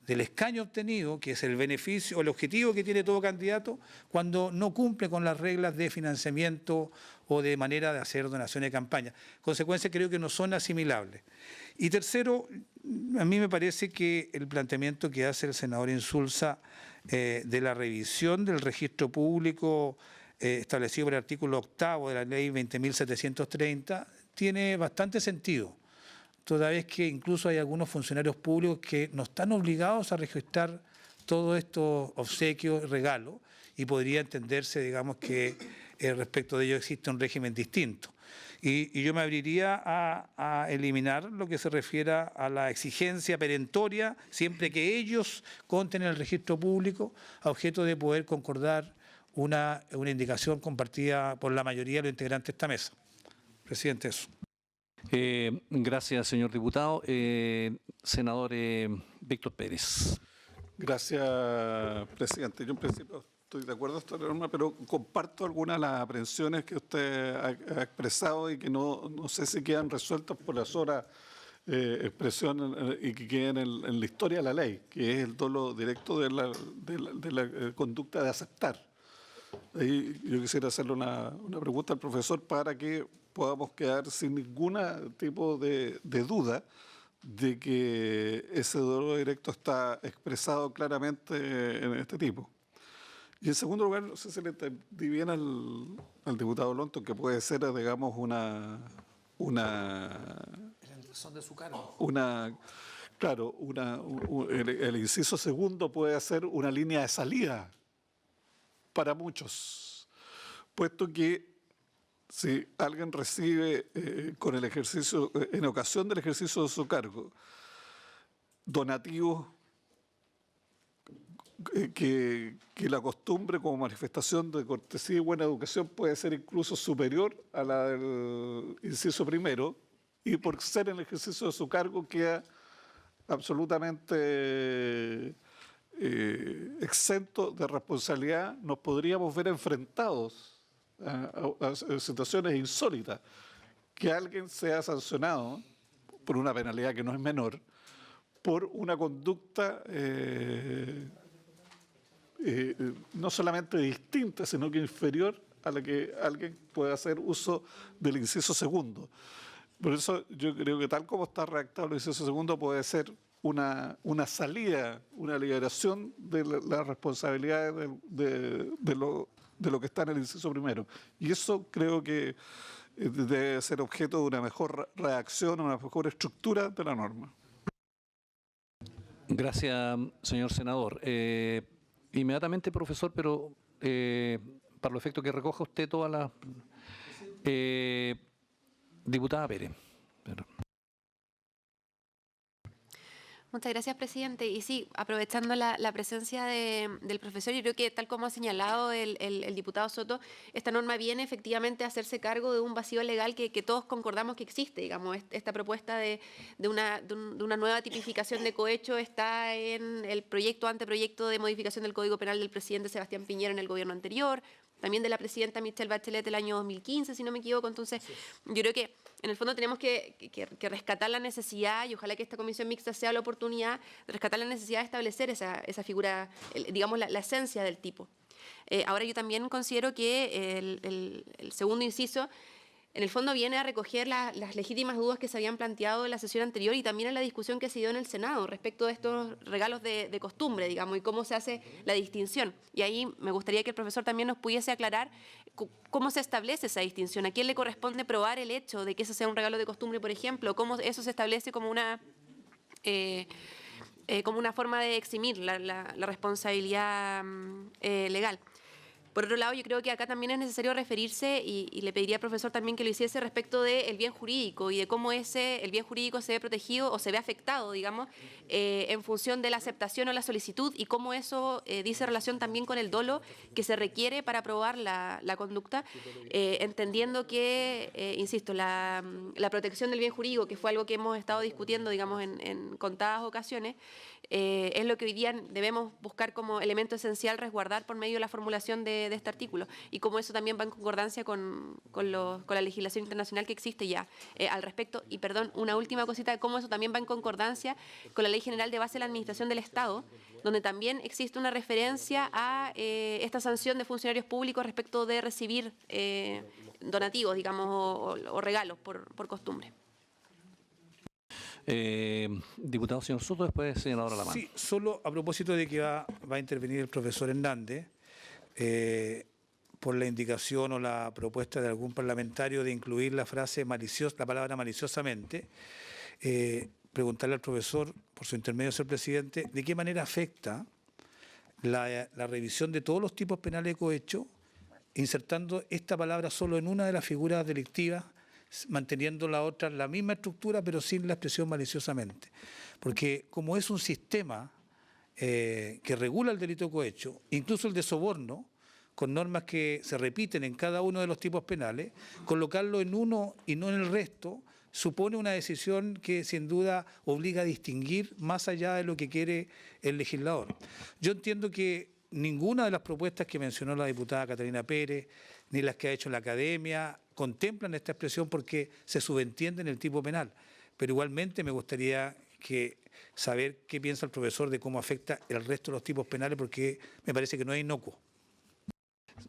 del escaño obtenido, que es el beneficio o el objetivo que tiene todo candidato cuando no cumple con las reglas de financiamiento o de manera de hacer donaciones de campaña. Consecuencias creo que no son asimilables. Y tercero, a mí me parece que el planteamiento que hace el senador Insulza de la revisión del registro público establecido por el artículo 8º de la ley 20.730 tiene bastante sentido, toda vez que incluso hay algunos funcionarios públicos que no están obligados a registrar todos estos obsequios y regalos, y podría entenderse, digamos, que respecto de ello existe un régimen distinto. Y yo me abriría a eliminar lo que se refiere a la exigencia perentoria, siempre que ellos conten en el registro público, a objeto de poder concordar una indicación compartida por la mayoría de los integrantes de esta mesa. Presidente, eso. Gracias, señor diputado. Senador Víctor Pérez. Gracias, presidente. Yo en principio estoy de acuerdo con esta norma, pero comparto algunas de las aprensiones que usted ha expresado y que no sé si quedan resueltas por la sola expresión y que queden en la historia de la ley, que es el dolo directo de la conducta de aceptar. Ahí yo quisiera hacerle una pregunta al profesor para que podamos quedar sin ningún tipo de duda de que ese dolo directo está expresado claramente en este tipo. Y en segundo lugar, no sé si le entendí bien al diputado Lonto, que puede ser, digamos, Son de su cargo. Claro, el inciso segundo puede ser una línea de salida para muchos, puesto que si alguien recibe con el ejercicio, en ocasión del ejercicio de su cargo, donativos que la costumbre como manifestación de cortesía y buena educación puede ser incluso superior a la del inciso primero, y por ser en el ejercicio de su cargo queda absolutamente exentos de responsabilidad, nos podríamos ver enfrentados a situaciones insólitas. Que alguien sea sancionado por una penalidad que no es menor, por una conducta no solamente distinta, sino que inferior a la que alguien puede hacer uso del inciso segundo. Por eso yo creo que tal como está redactado el inciso segundo puede ser una salida, una liberación de las responsabilidades de lo que está en el inciso primero. Y eso creo que debe ser objeto de una mejor redacción, una mejor estructura de la norma. Gracias, señor senador. Inmediatamente, profesor, pero para los efectos que recoja usted todas las... diputada Pérez. Muchas gracias, presidente. Y sí, aprovechando la presencia del profesor, yo creo que tal como ha señalado el diputado Soto, esta norma viene efectivamente a hacerse cargo de un vacío legal que todos concordamos que existe. Digamos, esta propuesta de una nueva tipificación de cohecho está en el anteproyecto de modificación del Código Penal del presidente Sebastián Piñera en el gobierno anterior, también de la presidenta Michelle Bachelet el año 2015, si no me equivoco. Entonces, yo creo que en el fondo tenemos que rescatar la necesidad, y ojalá que esta comisión mixta sea la oportunidad de rescatar la necesidad de establecer esa figura, digamos, la esencia del tipo. Ahora, yo también considero que el segundo inciso, en el fondo, viene a recoger las legítimas dudas que se habían planteado en la sesión anterior y también en la discusión que se dio en el Senado respecto de estos regalos de costumbre, digamos, y cómo se hace la distinción. Y ahí me gustaría que el profesor también nos pudiese aclarar cómo se establece esa distinción, a quién le corresponde probar el hecho de que ese sea un regalo de costumbre, por ejemplo, cómo eso se establece como una forma de eximir la responsabilidad legal. Por otro lado, yo creo que acá también es necesario referirse, y le pediría al profesor también que lo hiciese respecto del bien jurídico y de cómo el bien jurídico se ve protegido o se ve afectado, digamos, en función de la aceptación o la solicitud, y cómo eso dice relación también con el dolo que se requiere para aprobar la conducta, entendiendo que, insisto, la protección del bien jurídico, que fue algo que hemos estado discutiendo, digamos, en contadas ocasiones, es lo que hoy día debemos buscar como elemento esencial resguardar por medio de la formulación de este artículo, y cómo eso también va en concordancia con la legislación internacional que existe ya al respecto. Y perdón, una última cosita, cómo eso también va en concordancia con la Ley General de Base de la Administración del Estado, donde también existe una referencia a esta sanción de funcionarios públicos respecto de recibir donativos, digamos, o regalos por costumbre. Diputado señor Soto, después senadora Lamán. Sí, solo a propósito de que va a intervenir el profesor Hernández, por la indicación o la propuesta de algún parlamentario de incluir la frase maliciosa, la palabra maliciosamente, preguntarle al profesor, por su intermedio, señor presidente, de qué manera afecta la revisión de todos los tipos penales de cohecho, insertando esta palabra solo en una de las figuras delictivas, manteniendo la otra la misma estructura, pero sin la expresión maliciosamente. Porque como es un sistema que regula el delito de cohecho, incluso el de soborno, con normas que se repiten en cada uno de los tipos penales, colocarlo en uno y no en el resto supone una decisión que sin duda obliga a distinguir más allá de lo que quiere el legislador. Yo entiendo que ninguna de las propuestas que mencionó la diputada Catalina Pérez, ni las que ha hecho la academia, contemplan esta expresión porque se subentiende en el tipo penal. Pero igualmente me gustaría saber qué piensa el profesor de cómo afecta el resto de los tipos penales, porque me parece que no es inocuo.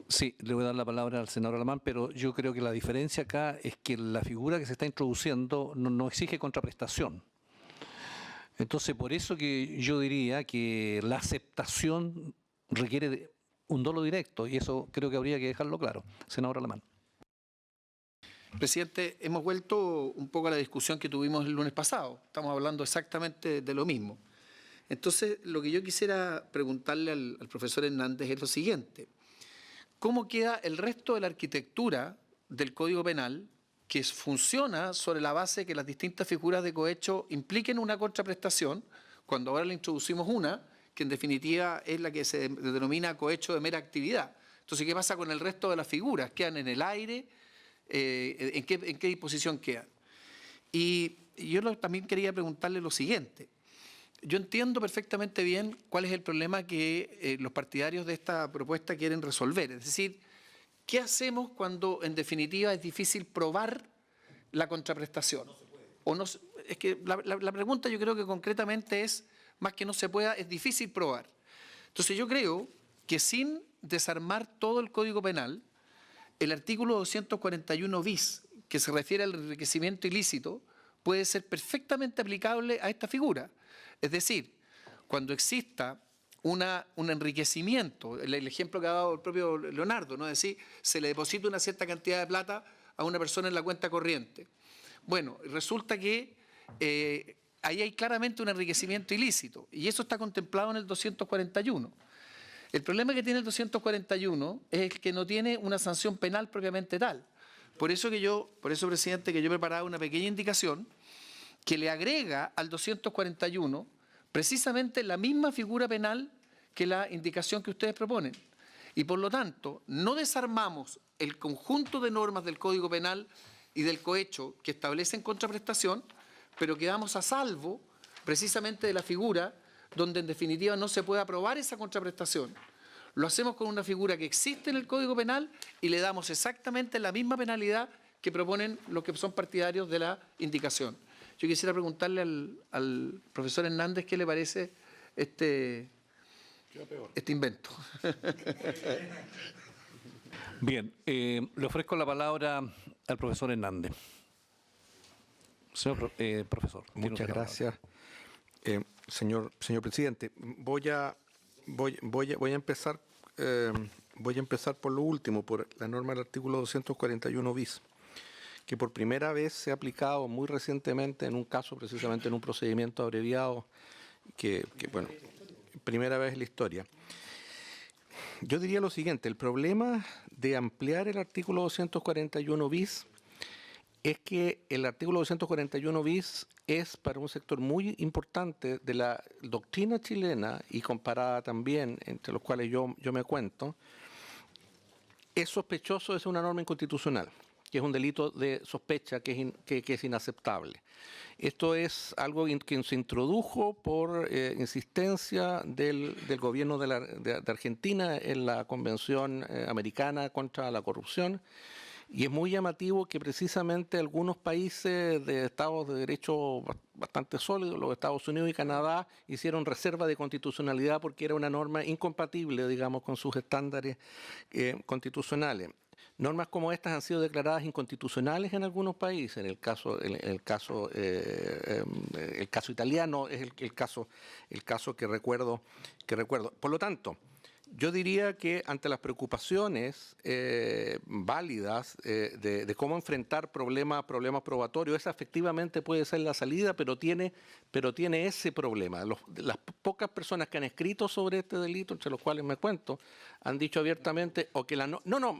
Sí, le voy a dar la palabra al senador Alamán, pero yo creo que la diferencia acá es que la figura que se está introduciendo no exige contraprestación. Entonces, por eso que yo diría que la aceptación requiere de un dolo directo, y eso creo que habría que dejarlo claro. Senador Alamán. Presidente, hemos vuelto un poco a la discusión que tuvimos el lunes pasado. Estamos hablando exactamente de lo mismo. Entonces, lo que yo quisiera preguntarle al profesor Hernández es lo siguiente. ¿Cómo queda el resto de la arquitectura del Código Penal que funciona sobre la base que las distintas figuras de cohecho impliquen una contraprestación, cuando ahora le introducimos una, que en definitiva es la que se denomina cohecho de mera actividad? Entonces, ¿qué pasa con el resto de las figuras? ¿Quedan en el aire? ¿En qué disposición quedan? Y yo también quería preguntarle lo siguiente. yo entiendo perfectamente bien cuál es el problema que los partidarios de esta propuesta quieren resolver. Es decir, ¿qué hacemos cuando en definitiva es difícil probar la contraprestación? O no, es que la pregunta yo creo que concretamente es, más que no se pueda, es difícil probar. Entonces yo creo que sin desarmar todo el Código Penal, el artículo 241 bis, que se refiere al enriquecimiento ilícito, puede ser perfectamente aplicable a esta figura. Es decir, cuando exista un enriquecimiento, el ejemplo que ha dado el propio Leonardo, ¿no? Es decir, se le deposita una cierta cantidad de plata a una persona en la cuenta corriente. Bueno, resulta que ahí hay claramente un enriquecimiento ilícito y eso está contemplado en el 241. El problema que tiene el 241 es el que no tiene una sanción penal propiamente tal. Por eso, presidente, que yo he preparado una pequeña indicación que le agrega al 241 precisamente la misma figura penal que la indicación que ustedes proponen. Y por lo tanto, no desarmamos el conjunto de normas del Código Penal y del cohecho que establecen contraprestación, pero quedamos a salvo precisamente de la figura donde en definitiva no se puede aprobar esa contraprestación. Lo hacemos con una figura que existe en el Código Penal y le damos exactamente la misma penalidad que proponen los que son partidarios de la indicación. Yo quisiera preguntarle al profesor Hernández qué le parece este invento. Bien, le ofrezco la palabra al profesor Hernández. Señor profesor. Muchas gracias, señor presidente. Voy a empezar por lo último, por la norma del artículo 241 bis, que por primera vez se ha aplicado muy recientemente en un caso, precisamente en un procedimiento abreviado, que bueno, primera vez en la historia. Yo diría lo siguiente: el problema de ampliar el artículo 241 bis es que el artículo 241 bis es para un sector muy importante de la doctrina chilena y comparada también, entre los cuales yo me cuento, es sospechoso de ser una norma inconstitucional, que es un delito de sospecha que es inaceptable. Esto es algo que se introdujo por insistencia del gobierno de Argentina en la Convención Americana contra la Corrupción. Y es muy llamativo que precisamente algunos países de estados de derecho bastante sólidos, los Estados Unidos y Canadá, hicieron reserva de constitucionalidad porque era una norma incompatible, digamos, con sus estándares constitucionales. Normas como estas han sido declaradas inconstitucionales en algunos países. El caso italiano es el caso que recuerdo. Por lo tanto, yo diría que ante las preocupaciones válidas de cómo enfrentar problemas probatorios, esa efectivamente puede ser la salida, pero tiene ese problema. Las pocas personas que han escrito sobre este delito, entre los cuales me cuento, han dicho abiertamente,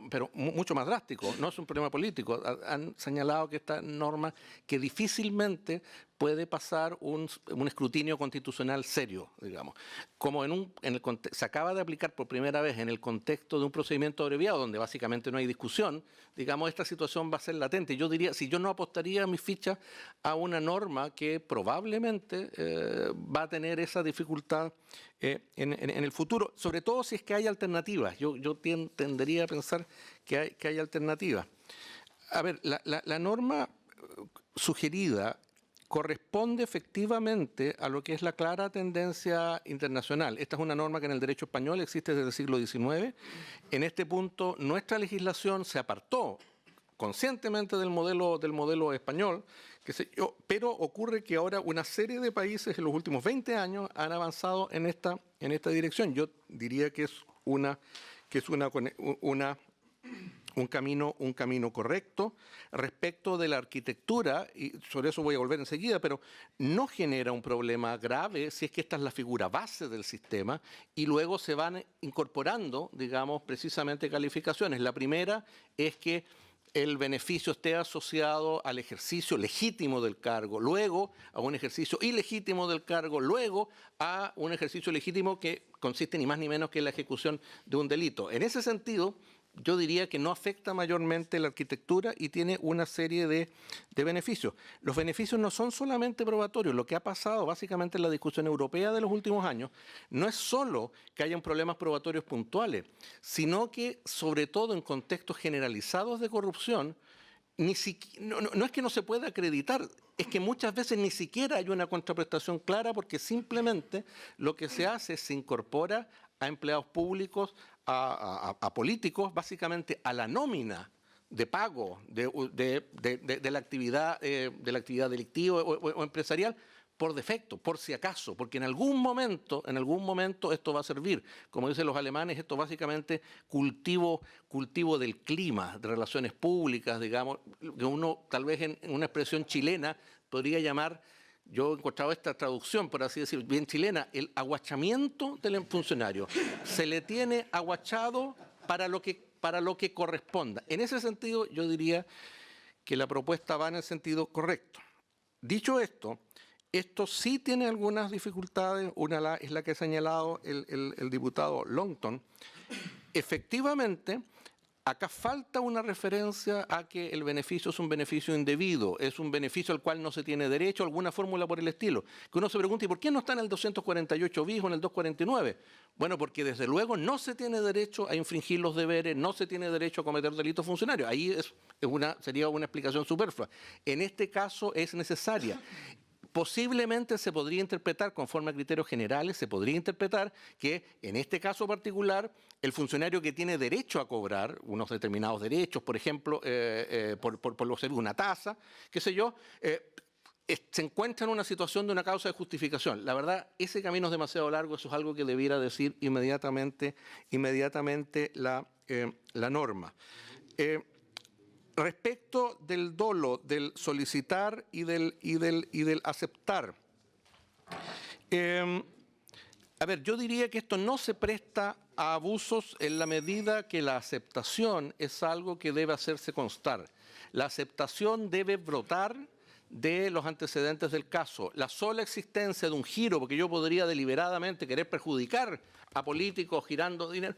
pero mucho más drástico, no es un problema político, han señalado que esta norma que difícilmente puede pasar un escrutinio constitucional serio, digamos. Como se acaba de aplicar por primera vez en el contexto de un procedimiento abreviado, donde básicamente no hay discusión, digamos, esta situación va a ser latente. Yo diría, si yo no apostaría mis fichas a una norma que probablemente va a tener esa dificultad en el futuro, sobre todo si es que hay alternativas. Yo tendería a pensar que hay alternativas. A ver, la norma sugerida corresponde efectivamente a lo que es la clara tendencia internacional. Esta es una norma que en el derecho español existe desde el siglo XIX. En este punto, nuestra legislación se apartó conscientemente del modelo español, pero ocurre que ahora una serie de países en los últimos 20 años han avanzado en esta dirección. Yo diría que es un camino correcto respecto de la arquitectura, y sobre eso voy a volver enseguida, pero no genera un problema grave si es que esta es la figura base del sistema y luego se van incorporando, digamos, precisamente calificaciones. La primera es que el beneficio esté asociado al ejercicio legítimo del cargo, luego a un ejercicio ilegítimo del cargo, luego a un ejercicio legítimo que consiste ni más ni menos que en la ejecución de un delito. En ese sentido, yo diría que no afecta mayormente la arquitectura y tiene una serie de beneficios. Los beneficios no son solamente probatorios. Lo que ha pasado básicamente en la discusión europea de los últimos años no es solo que hayan problemas probatorios puntuales, sino que, sobre todo en contextos generalizados de corrupción, no es que no se pueda acreditar, es que muchas veces ni siquiera hay una contraprestación clara porque simplemente lo que se hace es se incorpora a empleados públicos, a políticos, básicamente a la nómina de pago de la actividad delictiva o empresarial por defecto, por si acaso, porque en algún momento esto va a servir. Como dicen los alemanes, esto básicamente cultivo del clima, de relaciones públicas, digamos, que uno tal vez en una expresión chilena podría llamar, yo he encontrado esta traducción, por así decir, bien chilena, el aguachamiento del funcionario. Se le tiene aguachado para lo que corresponda. En ese sentido, yo diría que la propuesta va en el sentido correcto. Dicho esto, esto sí tiene algunas dificultades. Una es la que ha señalado el diputado Longton. Efectivamente, acá falta una referencia a que el beneficio es un beneficio indebido, es un beneficio al cual no se tiene derecho, alguna fórmula por el estilo. Que uno se pregunta, ¿y por qué no está en el 248 bis o en el 249? Bueno, porque desde luego no se tiene derecho a infringir los deberes, no se tiene derecho a cometer delitos funcionarios. Ahí sería una explicación superflua. En este caso es necesaria. Posiblemente se podría interpretar, conforme a criterios generales, se podría interpretar que en este caso particular el funcionario que tiene derecho a cobrar unos determinados derechos, por ejemplo, por lo que se ve una tasa, qué sé yo, se encuentra en una situación de una causa de justificación. La verdad, ese camino es demasiado largo, eso es algo que debiera decir inmediatamente la norma. Respecto del dolo, del solicitar y del aceptar, a ver, yo diría que esto no se presta a abusos en la medida que la aceptación es algo que debe hacerse constar. La aceptación debe brotar de los antecedentes del caso. La sola existencia de un giro, porque yo podría deliberadamente querer perjudicar a políticos girando dinero,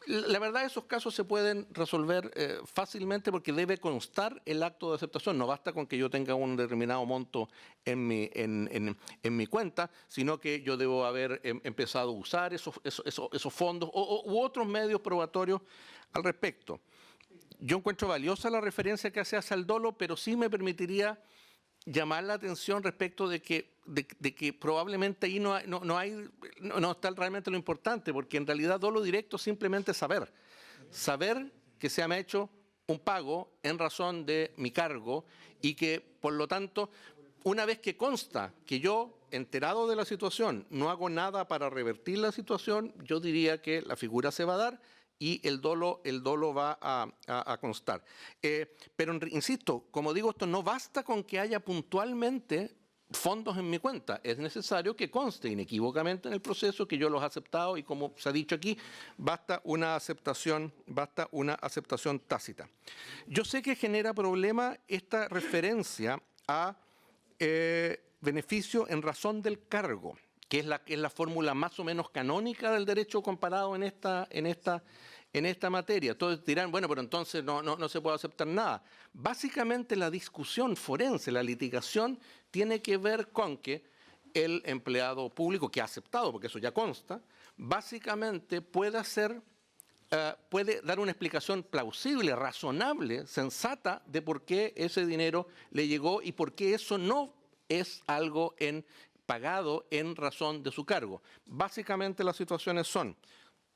la verdad esos casos se pueden resolver fácilmente porque debe constar el acto de aceptación. No basta con que yo tenga un determinado monto en mi cuenta, sino que yo debo haber empezado a usar esos fondos u otros medios probatorios al respecto. Yo encuentro valiosa la referencia que se hace al dolo, pero sí me permitiría llamar la atención respecto de que probablemente ahí no está realmente lo importante, porque en realidad dolo directo simplemente es saber que se me ha hecho un pago en razón de mi cargo y que, por lo tanto, una vez que consta que yo, enterado de la situación, no hago nada para revertir la situación, yo diría que la figura se va a dar y el dolo va a constar. Pero, insisto, como digo, esto no basta con que haya puntualmente fondos en mi cuenta. Es necesario que conste inequívocamente en el proceso que yo los he aceptado y, como se ha dicho aquí, basta una aceptación tácita. Yo sé que genera problema esta referencia a beneficio en razón del cargo, que es la fórmula más o menos canónica del derecho comparado en esta materia. Entonces dirán, bueno, pero entonces no se puede aceptar nada. Básicamente la discusión forense, la litigación, tiene que ver con que el empleado público, que ha aceptado, porque eso ya consta, básicamente puede dar una explicación plausible, razonable, sensata de por qué ese dinero le llegó y por qué eso no es algo pagado en razón de su cargo. Básicamente las situaciones son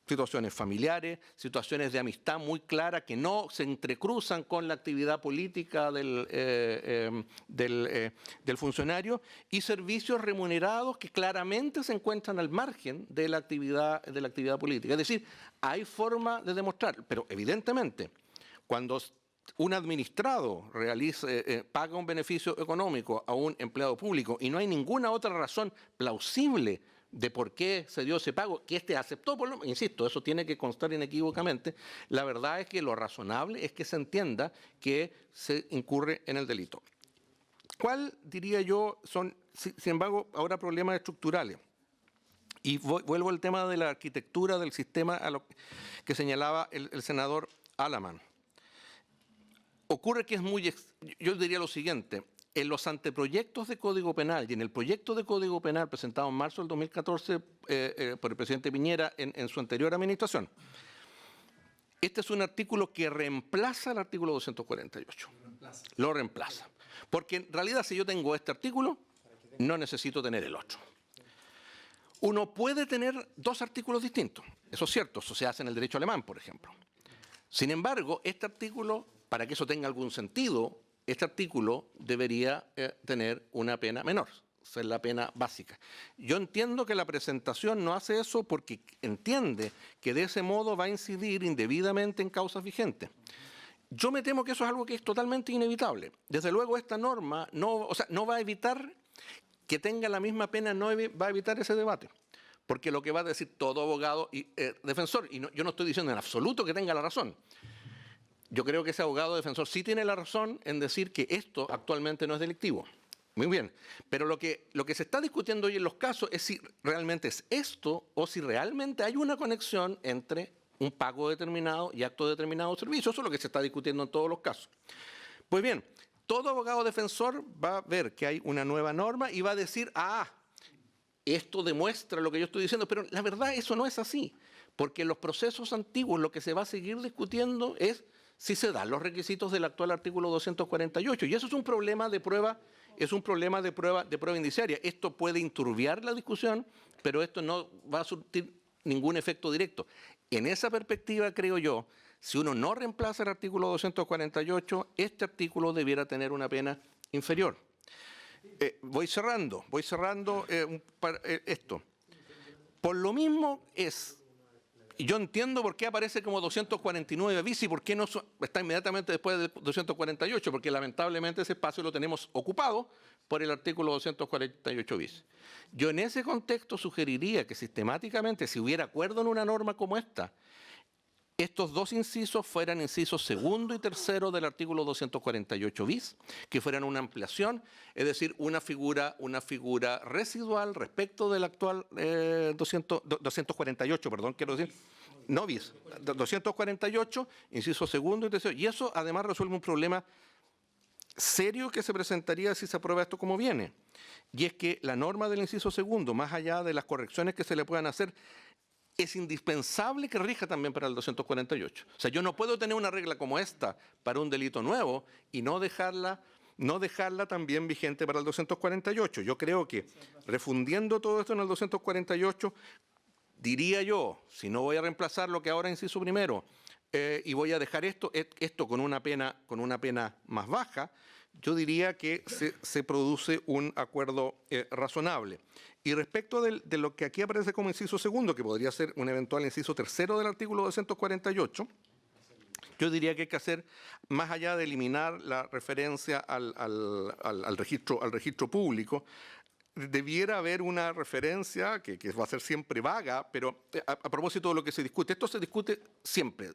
situaciones familiares, situaciones de amistad muy claras que no se entrecruzan con la actividad política del funcionario y servicios remunerados que claramente se encuentran al margen de la actividad política. Es decir, hay forma de demostrar, pero evidentemente cuando un administrado paga un beneficio económico a un empleado público y no hay ninguna otra razón plausible de por qué se dio ese pago, que éste aceptó, insisto, eso tiene que constar inequívocamente, la verdad es que lo razonable es que se entienda que se incurre en el delito. ¿Cuál, diría yo, son, sin embargo, ahora problemas estructurales? Y vuelvo al tema de la arquitectura del sistema a lo que señalaba el senador Alaman. Ocurre que es yo diría lo siguiente, en los anteproyectos de Código Penal y en el proyecto de Código Penal presentado en marzo del 2014 por el presidente Piñera en su anterior administración, este es un artículo que reemplaza el artículo 248. Lo reemplaza. Porque en realidad si yo tengo este artículo, no necesito tener el otro. Uno puede tener dos artículos distintos. Eso es cierto, eso se hace en el derecho alemán, por ejemplo. Sin embargo, este artículo, para que eso tenga algún sentido, este artículo debería tener una pena menor, ser la pena básica. Yo entiendo que la presentación no hace eso porque entiende que de ese modo va a incidir indebidamente en causas vigentes. Yo me temo que eso es algo que es totalmente inevitable. Desde luego esta norma no va a evitar que tenga la misma pena, no va a evitar ese debate. Porque lo que va a decir todo abogado y defensor, y yo no estoy diciendo en absoluto que tenga la razón. Yo creo que ese abogado defensor sí tiene la razón en decir que esto actualmente no es delictivo. Muy bien, pero lo que se está discutiendo hoy en los casos es si realmente es esto o si realmente hay una conexión entre un pago determinado y acto determinado de servicio. Eso es lo que se está discutiendo en todos los casos. Pues bien, todo abogado defensor va a ver que hay una nueva norma y va a decir, esto demuestra lo que yo estoy diciendo, pero la verdad eso no es así, porque en los procesos antiguos lo que se va a seguir discutiendo es si se dan los requisitos del actual artículo 248, y eso es un problema de prueba, de prueba indiciaria. Esto puede enturbiar la discusión, pero esto no va a surtir ningún efecto directo. En esa perspectiva, creo yo, si uno no reemplaza el artículo 248, este artículo debiera tener una pena inferior. Voy cerrando esto. Por lo mismo yo entiendo por qué aparece como 249 bis y por qué no está inmediatamente después de 248, porque lamentablemente ese espacio lo tenemos ocupado por el artículo 248 bis. Yo en ese contexto sugeriría que sistemáticamente, si hubiera acuerdo en una norma como esta, estos dos incisos fueran incisos segundo y tercero del artículo 248 bis, que fueran una ampliación, es decir, una figura residual respecto del actual 248, perdón, quiero decir, no bis, 248, inciso segundo y tercero, y eso además resuelve un problema serio que se presentaría si se aprueba esto como viene, y es que la norma del inciso segundo, más allá de las correcciones que se le puedan hacer, es indispensable que rija también para el 248. O sea, yo no puedo tener una regla como esta para un delito nuevo y no dejarla también vigente para el 248. Yo creo que refundiendo todo esto en el 248, diría yo, si no voy a reemplazar lo que ahora inciso primero y voy a dejar esto con una pena más baja, yo diría que se produce un acuerdo razonable. Y respecto de lo que aquí aparece como inciso segundo, que podría ser un eventual inciso tercero del artículo 248, yo diría que hay que hacer, más allá de eliminar la referencia al registro público, debiera haber una referencia que va a ser siempre vaga, pero a propósito de lo que se discute, esto se discute siempre,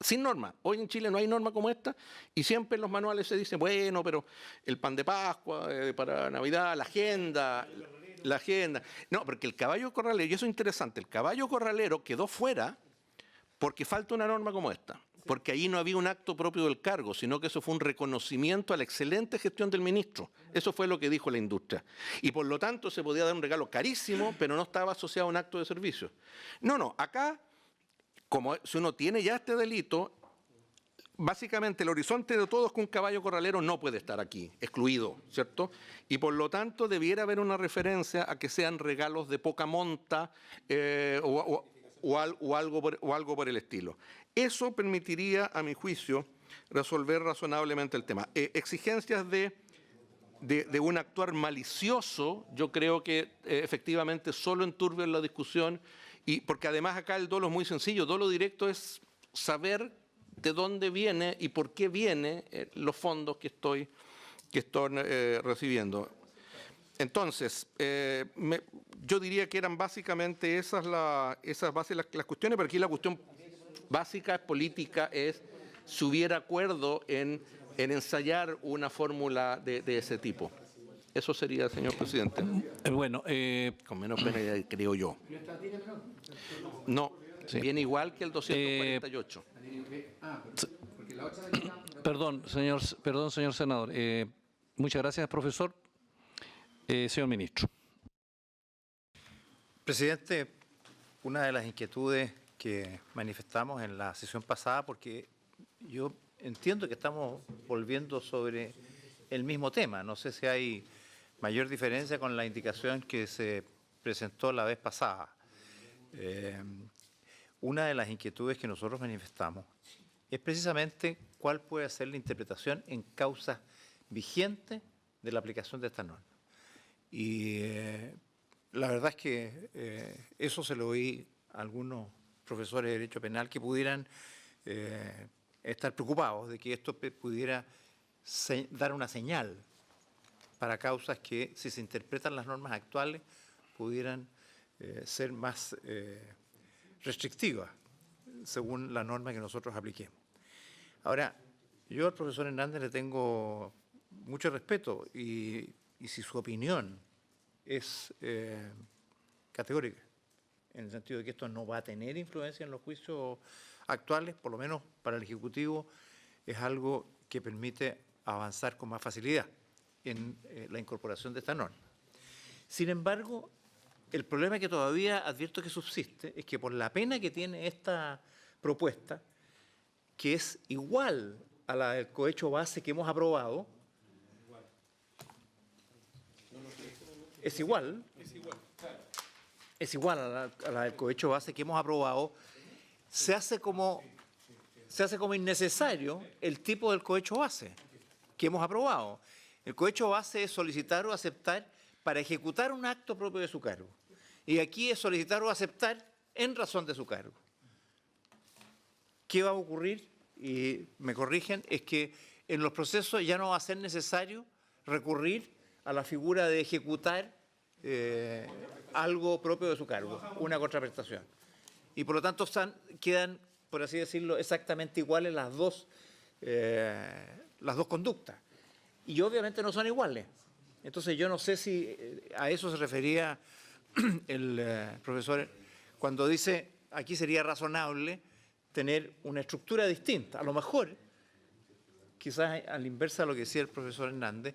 sin norma. Hoy en Chile no hay norma como esta y siempre en los manuales se dice, bueno, pero el pan de Pascua para Navidad, la agenda. No, porque el caballo corralero, y eso es interesante, el caballo corralero quedó fuera porque falta una norma como esta. Porque ahí no había un acto propio del cargo, sino que eso fue un reconocimiento a la excelente gestión del ministro. Eso fue lo que dijo la industria. Y por lo tanto se podía dar un regalo carísimo, pero no estaba asociado a un acto de servicio. No, acá, como si uno tiene ya este delito, básicamente el horizonte de todo es que un caballo corralero no puede estar aquí, excluido, ¿cierto? Y por lo tanto debiera haber una referencia a que sean regalos de poca monta o algo por el estilo. Eso permitiría, a mi juicio, resolver razonablemente el tema. Exigencias de un actuar malicioso, yo creo que efectivamente solo enturbian la discusión, y porque además acá el dolo es muy sencillo. Dolo directo es saber de dónde viene y por qué vienen los fondos que estoy recibiendo. Entonces, yo diría que eran básicamente esas bases las cuestiones, pero aquí la cuestión básica política es si hubiera acuerdo en ensayar una fórmula de ese tipo. Eso sería, señor presidente. Bueno, con menos pena, creo yo. No, Sí. Viene igual que el 248. Perdón, señor senador. Muchas gracias, profesor. Señor ministro. Presidente, una de las inquietudes que manifestamos en la sesión pasada, porque yo entiendo que estamos volviendo sobre el mismo tema, no sé si hay mayor diferencia con la indicación que se presentó la vez pasada. Una de las inquietudes que nosotros manifestamos es precisamente cuál puede ser la interpretación en causas vigentes de la aplicación de esta norma. Y la verdad es que eso se lo oí a algunos profesores de Derecho Penal que pudieran estar preocupados de que esto pudiera dar una señal para causas que, si se interpretan las normas actuales, pudieran ser más restrictivas según la norma que nosotros apliquemos. Ahora, yo al profesor Hernández le tengo mucho respeto y si su opinión es categórica, en el sentido de que esto no va a tener influencia en los juicios actuales, por lo menos para el Ejecutivo, es algo que permite avanzar con más facilidad en la incorporación de esta norma. Sin embargo, el problema que todavía advierto que subsiste es que por la pena que tiene esta propuesta, que es igual a la del cohecho base que hemos aprobado, es igual a la del cohecho base que hemos aprobado, se hace como innecesario el tipo del cohecho base que hemos aprobado. El cohecho base es solicitar o aceptar para ejecutar un acto propio de su cargo. Y aquí es solicitar o aceptar en razón de su cargo. ¿Qué va a ocurrir? Y me corrigen, es que en los procesos ya no va a ser necesario recurrir a la figura de ejecutar algo propio de su cargo, una contraprestación. Y por lo tanto quedan, por así decirlo, exactamente iguales las dos conductas. Y obviamente no son iguales. Entonces yo no sé si a eso se refería el profesor cuando dice aquí sería razonable tener una estructura distinta. A lo mejor, quizás a la inversa de lo que decía el profesor Hernández,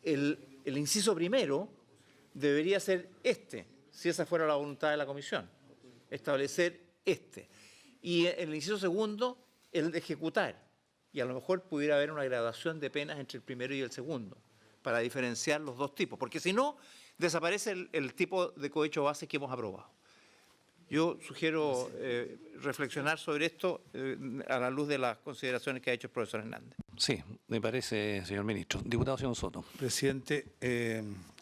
el inciso primero debería ser si esa fuera la voluntad de la comisión, establecer y el inciso segundo, el de ejecutar, y a lo mejor pudiera haber una gradación de penas entre el primero y el segundo, para diferenciar los dos tipos, porque si no, desaparece el tipo de cohecho base que hemos aprobado. Yo sugiero reflexionar sobre esto a la luz de las consideraciones que ha hecho el profesor Hernández. Sí, me parece, señor ministro. Diputado señor Soto. Presidente,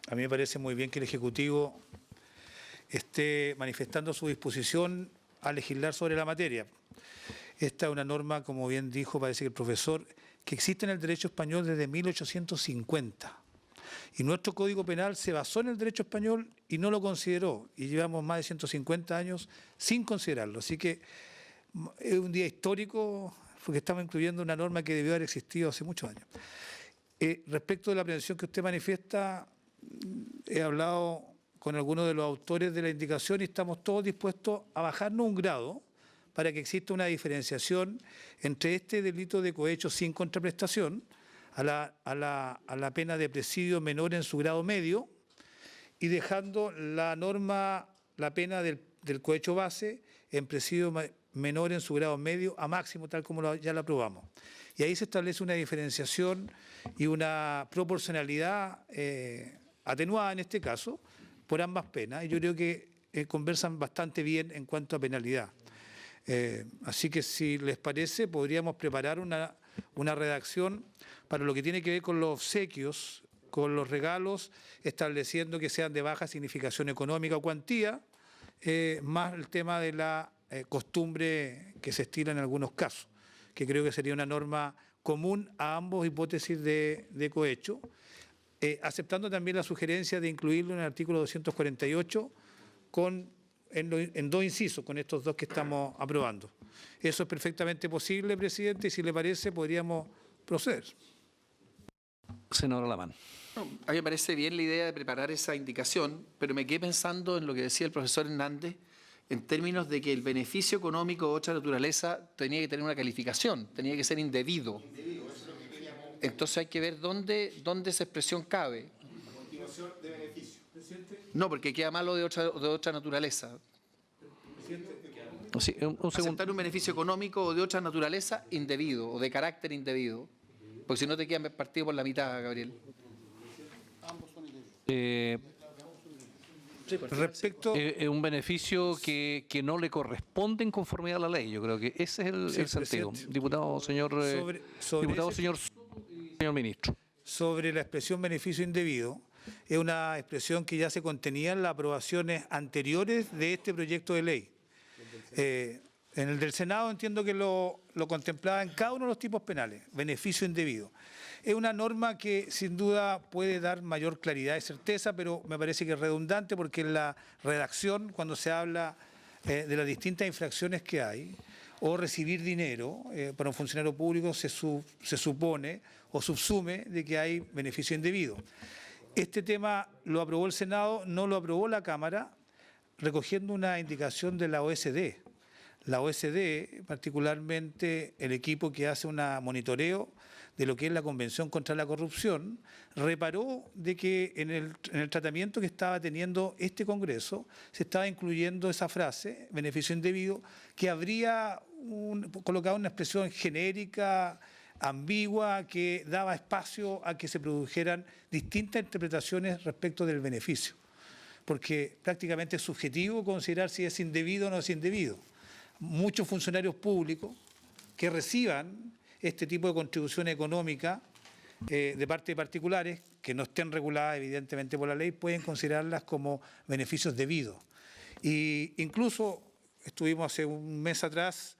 a mí me parece muy bien que el Ejecutivo esté manifestando su disposición a legislar sobre la materia. Esta es una norma, como bien dijo, parece que el profesor, que existe en el derecho español desde 1850. Y nuestro Código Penal se basó en el derecho español y no lo consideró. Y llevamos más de 150 años sin considerarlo. Así que es un día histórico porque estamos incluyendo una norma que debió haber existido hace muchos años. Respecto de la prevención que usted manifiesta, he hablado con algunos de los autores de la indicación y estamos todos dispuestos a bajarnos un grado para que exista una diferenciación entre este delito de cohecho sin contraprestación a la pena de presidio menor en su grado medio y dejando la norma, la pena del cohecho base en presidio menor en su grado medio a máximo, tal como ya la aprobamos. Y ahí se establece una diferenciación y una proporcionalidad atenuada en este caso por ambas penas. Y yo creo que conversan bastante bien en cuanto a penalidad. Así que si les parece, podríamos preparar una redacción para lo que tiene que ver con los obsequios, con los regalos, estableciendo que sean de baja significación económica o cuantía, más el tema de la costumbre que se estila en algunos casos, que creo que sería una norma común a ambos hipótesis de cohecho, aceptando también la sugerencia de incluirlo en el artículo 248 en dos incisos, con estos dos que estamos aprobando. Eso es perfectamente posible, presidente, y si le parece podríamos proceder. Senador Alamán. A mí me parece bien la idea de preparar esa indicación, pero me quedé pensando en lo que decía el profesor Hernández en términos de que el beneficio económico de otra naturaleza tenía que tener una calificación, tenía que ser indebido. Entonces hay que ver dónde esa expresión cabe. No, porque queda malo de otra naturaleza. Sí, un segundo. Aceptar un beneficio económico o de otra naturaleza indebido o de carácter indebido. Porque si no te quedan partido por la mitad, Gabriel. Respecto, Un beneficio que no le corresponde en conformidad a la ley. Yo creo que ese es el sentido. presidente. Diputado, señor ministro. sobre la expresión beneficio indebido, es una expresión que ya se contenía en las aprobaciones anteriores de este proyecto de ley. En el del Senado entiendo que lo contemplaba en cada uno de los tipos penales, beneficio indebido. Es una norma que sin duda puede dar mayor claridad y certeza, pero me parece que es redundante porque en la redacción, cuando se habla de las distintas infracciones que hay, o recibir dinero para un funcionario público se supone o subsume de que hay beneficio indebido. Este tema lo aprobó el Senado, no lo aprobó la Cámara, recogiendo una indicación de la OSD. La OSD, particularmente el equipo que hace un monitoreo de lo que es la Convención contra la Corrupción, reparó de que en el tratamiento que estaba teniendo este Congreso se estaba incluyendo esa frase, beneficio indebido, que habría colocado una expresión genérica, ambigua, que daba espacio a que se produjeran distintas interpretaciones respecto del beneficio, porque prácticamente es subjetivo considerar si es indebido o no es indebido. Muchos funcionarios públicos que reciban este tipo de contribución económica de parte de particulares, que no estén reguladas evidentemente por la ley, pueden considerarlas como beneficios debidos. Y incluso estuvimos hace un mes atrás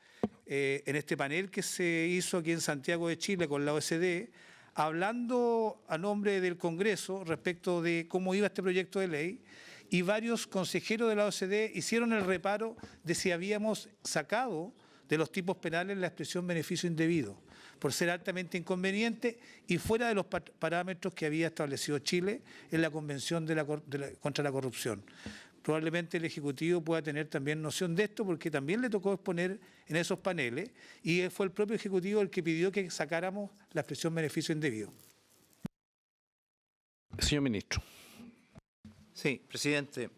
en este panel que se hizo aquí en Santiago de Chile con la OSD, hablando a nombre del Congreso respecto de cómo iba este proyecto de ley, y varios consejeros de la OCDE hicieron el reparo de si habíamos sacado de los tipos penales la expresión beneficio indebido, por ser altamente inconveniente y fuera de los parámetros que había establecido Chile en la Convención contra la Corrupción. Probablemente el Ejecutivo pueda tener también noción de esto, porque también le tocó exponer en esos paneles y fue el propio Ejecutivo el que pidió que sacáramos la expresión beneficio indebido. Señor ministro. Sí, presidente,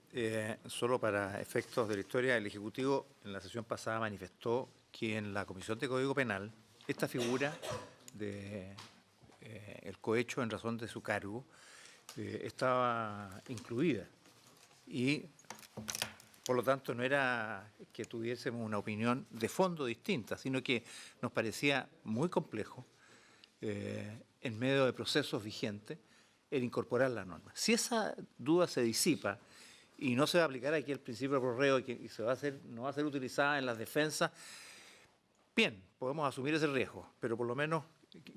solo para efectos de la historia, el Ejecutivo en la sesión pasada manifestó que en la Comisión de Código Penal esta figura de el cohecho en razón de su cargo estaba incluida y por lo tanto no era que tuviésemos una opinión de fondo distinta, sino que nos parecía muy complejo en medio de procesos vigentes el incorporar la norma. Si esa duda se disipa y no se va a aplicar aquí el principio de prorrego y no va a ser utilizada en las defensas, bien, podemos asumir ese riesgo, pero por lo menos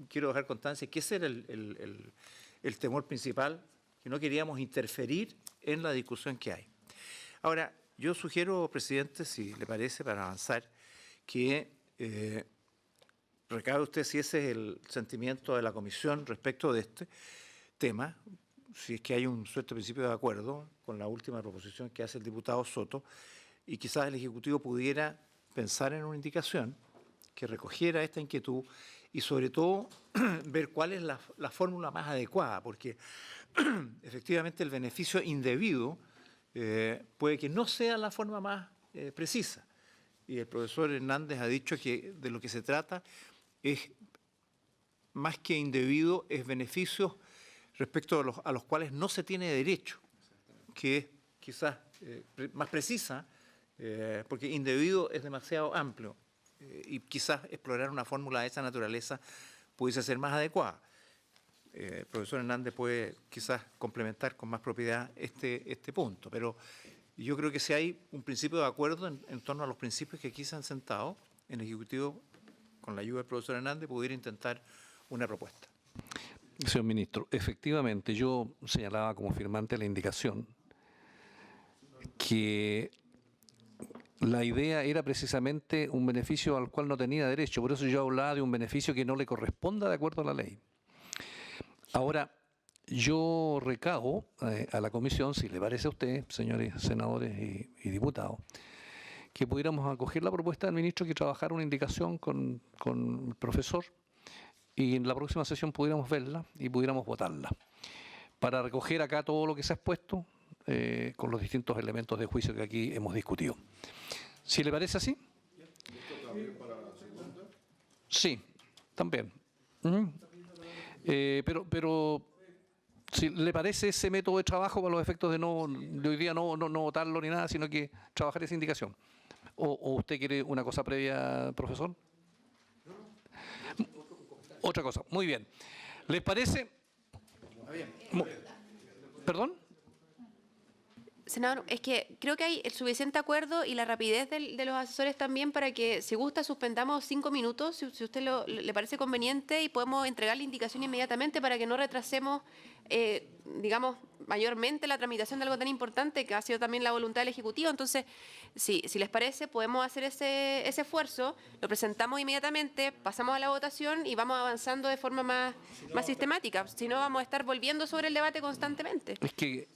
quiero dejar constancia que ese era el temor principal, que no queríamos interferir en la discusión que hay. Ahora, yo sugiero, presidente, si le parece, para avanzar, que recabe usted si ese es el sentimiento de la comisión respecto de este tema, si es que hay un suelto principio de acuerdo con la última proposición que hace el diputado Soto, y quizás el Ejecutivo pudiera pensar en una indicación que recogiera esta inquietud y sobre todo ver cuál es la fórmula más adecuada, porque efectivamente el beneficio indebido puede que no sea la forma más precisa. Y el profesor Hernández ha dicho que de lo que se trata es, más que indebido, es beneficios respecto a los cuales no se tiene derecho, que es quizás más precisa, porque indebido es demasiado amplio y quizás explorar una fórmula de esa naturaleza pudiese ser más adecuada. El profesor Hernández puede quizás complementar con más propiedad este punto, pero yo creo que si hay un principio de acuerdo en torno a los principios que aquí se han sentado, en el Ejecutivo, con la ayuda del profesor Hernández, pudiera intentar una propuesta. Señor ministro, efectivamente yo señalaba como firmante la indicación que la idea era precisamente un beneficio al cual no tenía derecho, por eso yo hablaba de un beneficio que no le corresponda de acuerdo a la ley. Ahora, yo recabo a la comisión, si le parece a usted, señores senadores y diputados, que pudiéramos acoger la propuesta del ministro, que trabajara una indicación con el profesor y en la próxima sesión pudiéramos verla y pudiéramos votarla, para recoger acá todo lo que se ha expuesto con los distintos elementos de juicio que aquí hemos discutido. ¿Si le parece así? Sí, también. Pero si le parece ese método de trabajo para los efectos de hoy día no votarlo ni nada, sino que trabajar esa indicación. ¿O usted quiere una cosa previa, profesor? Otra cosa, muy bien. ¿Les parece? ¿Perdón? Senador, es que creo que hay el suficiente acuerdo y la rapidez de los asesores también para que, si gusta, suspendamos 5 minutos, si usted le parece conveniente, y podemos entregar la indicación inmediatamente para que no retrasemos, digamos, mayormente la tramitación de algo tan importante que ha sido también la voluntad del Ejecutivo. Entonces, si les parece, podemos hacer ese esfuerzo, lo presentamos inmediatamente, pasamos a la votación y vamos avanzando de forma más sistemática. Si no, vamos a estar volviendo sobre el debate constantemente. Es que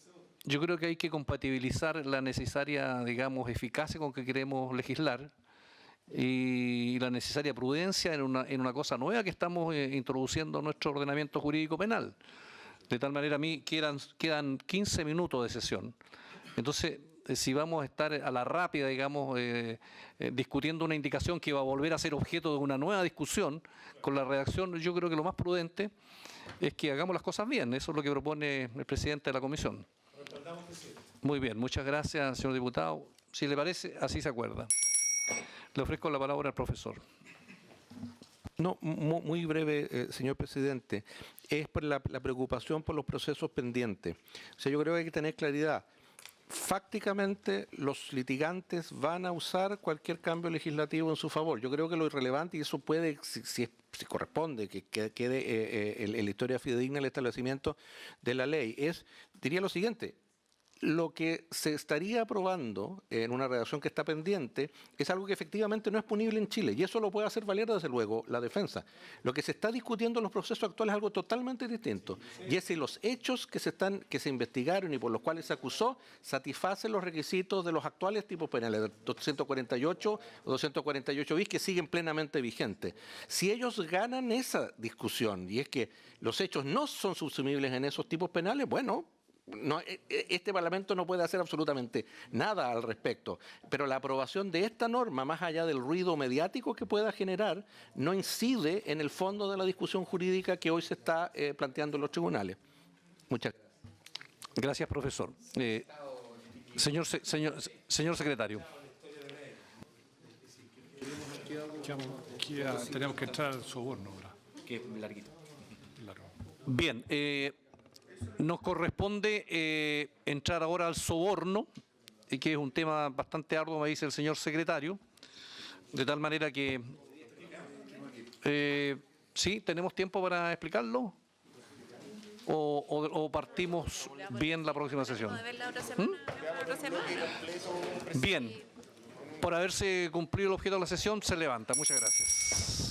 yo creo que hay que compatibilizar la necesaria, digamos, eficacia con que queremos legislar y la necesaria prudencia en una cosa nueva que estamos introduciendo en nuestro ordenamiento jurídico penal. De tal manera, a mí quedan 15 minutos de sesión. Entonces, si vamos a estar a la rápida, digamos, discutiendo una indicación que va a volver a ser objeto de una nueva discusión con la redacción, yo creo que lo más prudente es que hagamos las cosas bien. Eso es lo que propone el presidente de la comisión. Muy bien, muchas gracias, señor diputado. Si le parece, así se acuerda. Le ofrezco la palabra al profesor. No, muy breve, señor presidente. Es por la preocupación por los procesos pendientes. O sea, yo creo que hay que tener claridad. Fácticamente, los litigantes van a usar cualquier cambio legislativo en su favor. Yo creo que lo irrelevante, y eso puede, si corresponde, que quede en la historia fidedigna el establecimiento de la ley, diría lo siguiente: lo que se estaría aprobando en una redacción que está pendiente es algo que efectivamente no es punible en Chile, y eso lo puede hacer valer desde luego la defensa. Lo que se está discutiendo en los procesos actuales es algo totalmente distinto, y es si los hechos que se investigaron y por los cuales se acusó satisfacen los requisitos de los actuales tipos penales, del 248 o 248 bis, que siguen plenamente vigentes. Si ellos ganan esa discusión, y es que los hechos no son subsumibles en esos tipos penales, bueno, no, este Parlamento no puede hacer absolutamente nada al respecto, pero la aprobación de esta norma, más allá del ruido mediático que pueda generar, no incide en el fondo de la discusión jurídica que hoy se está planteando en los tribunales. Muchas gracias. Gracias, profesor. Señor secretario. Tenemos que entrar al soborno ahora. Que larguito. Bien, nos corresponde entrar ahora al soborno, que es un tema bastante arduo, me dice el señor secretario, de tal manera que sí, tenemos tiempo para explicarlo, o partimos bien la próxima sesión. Bien, por haberse cumplido el objeto de la sesión, se levanta. Muchas gracias.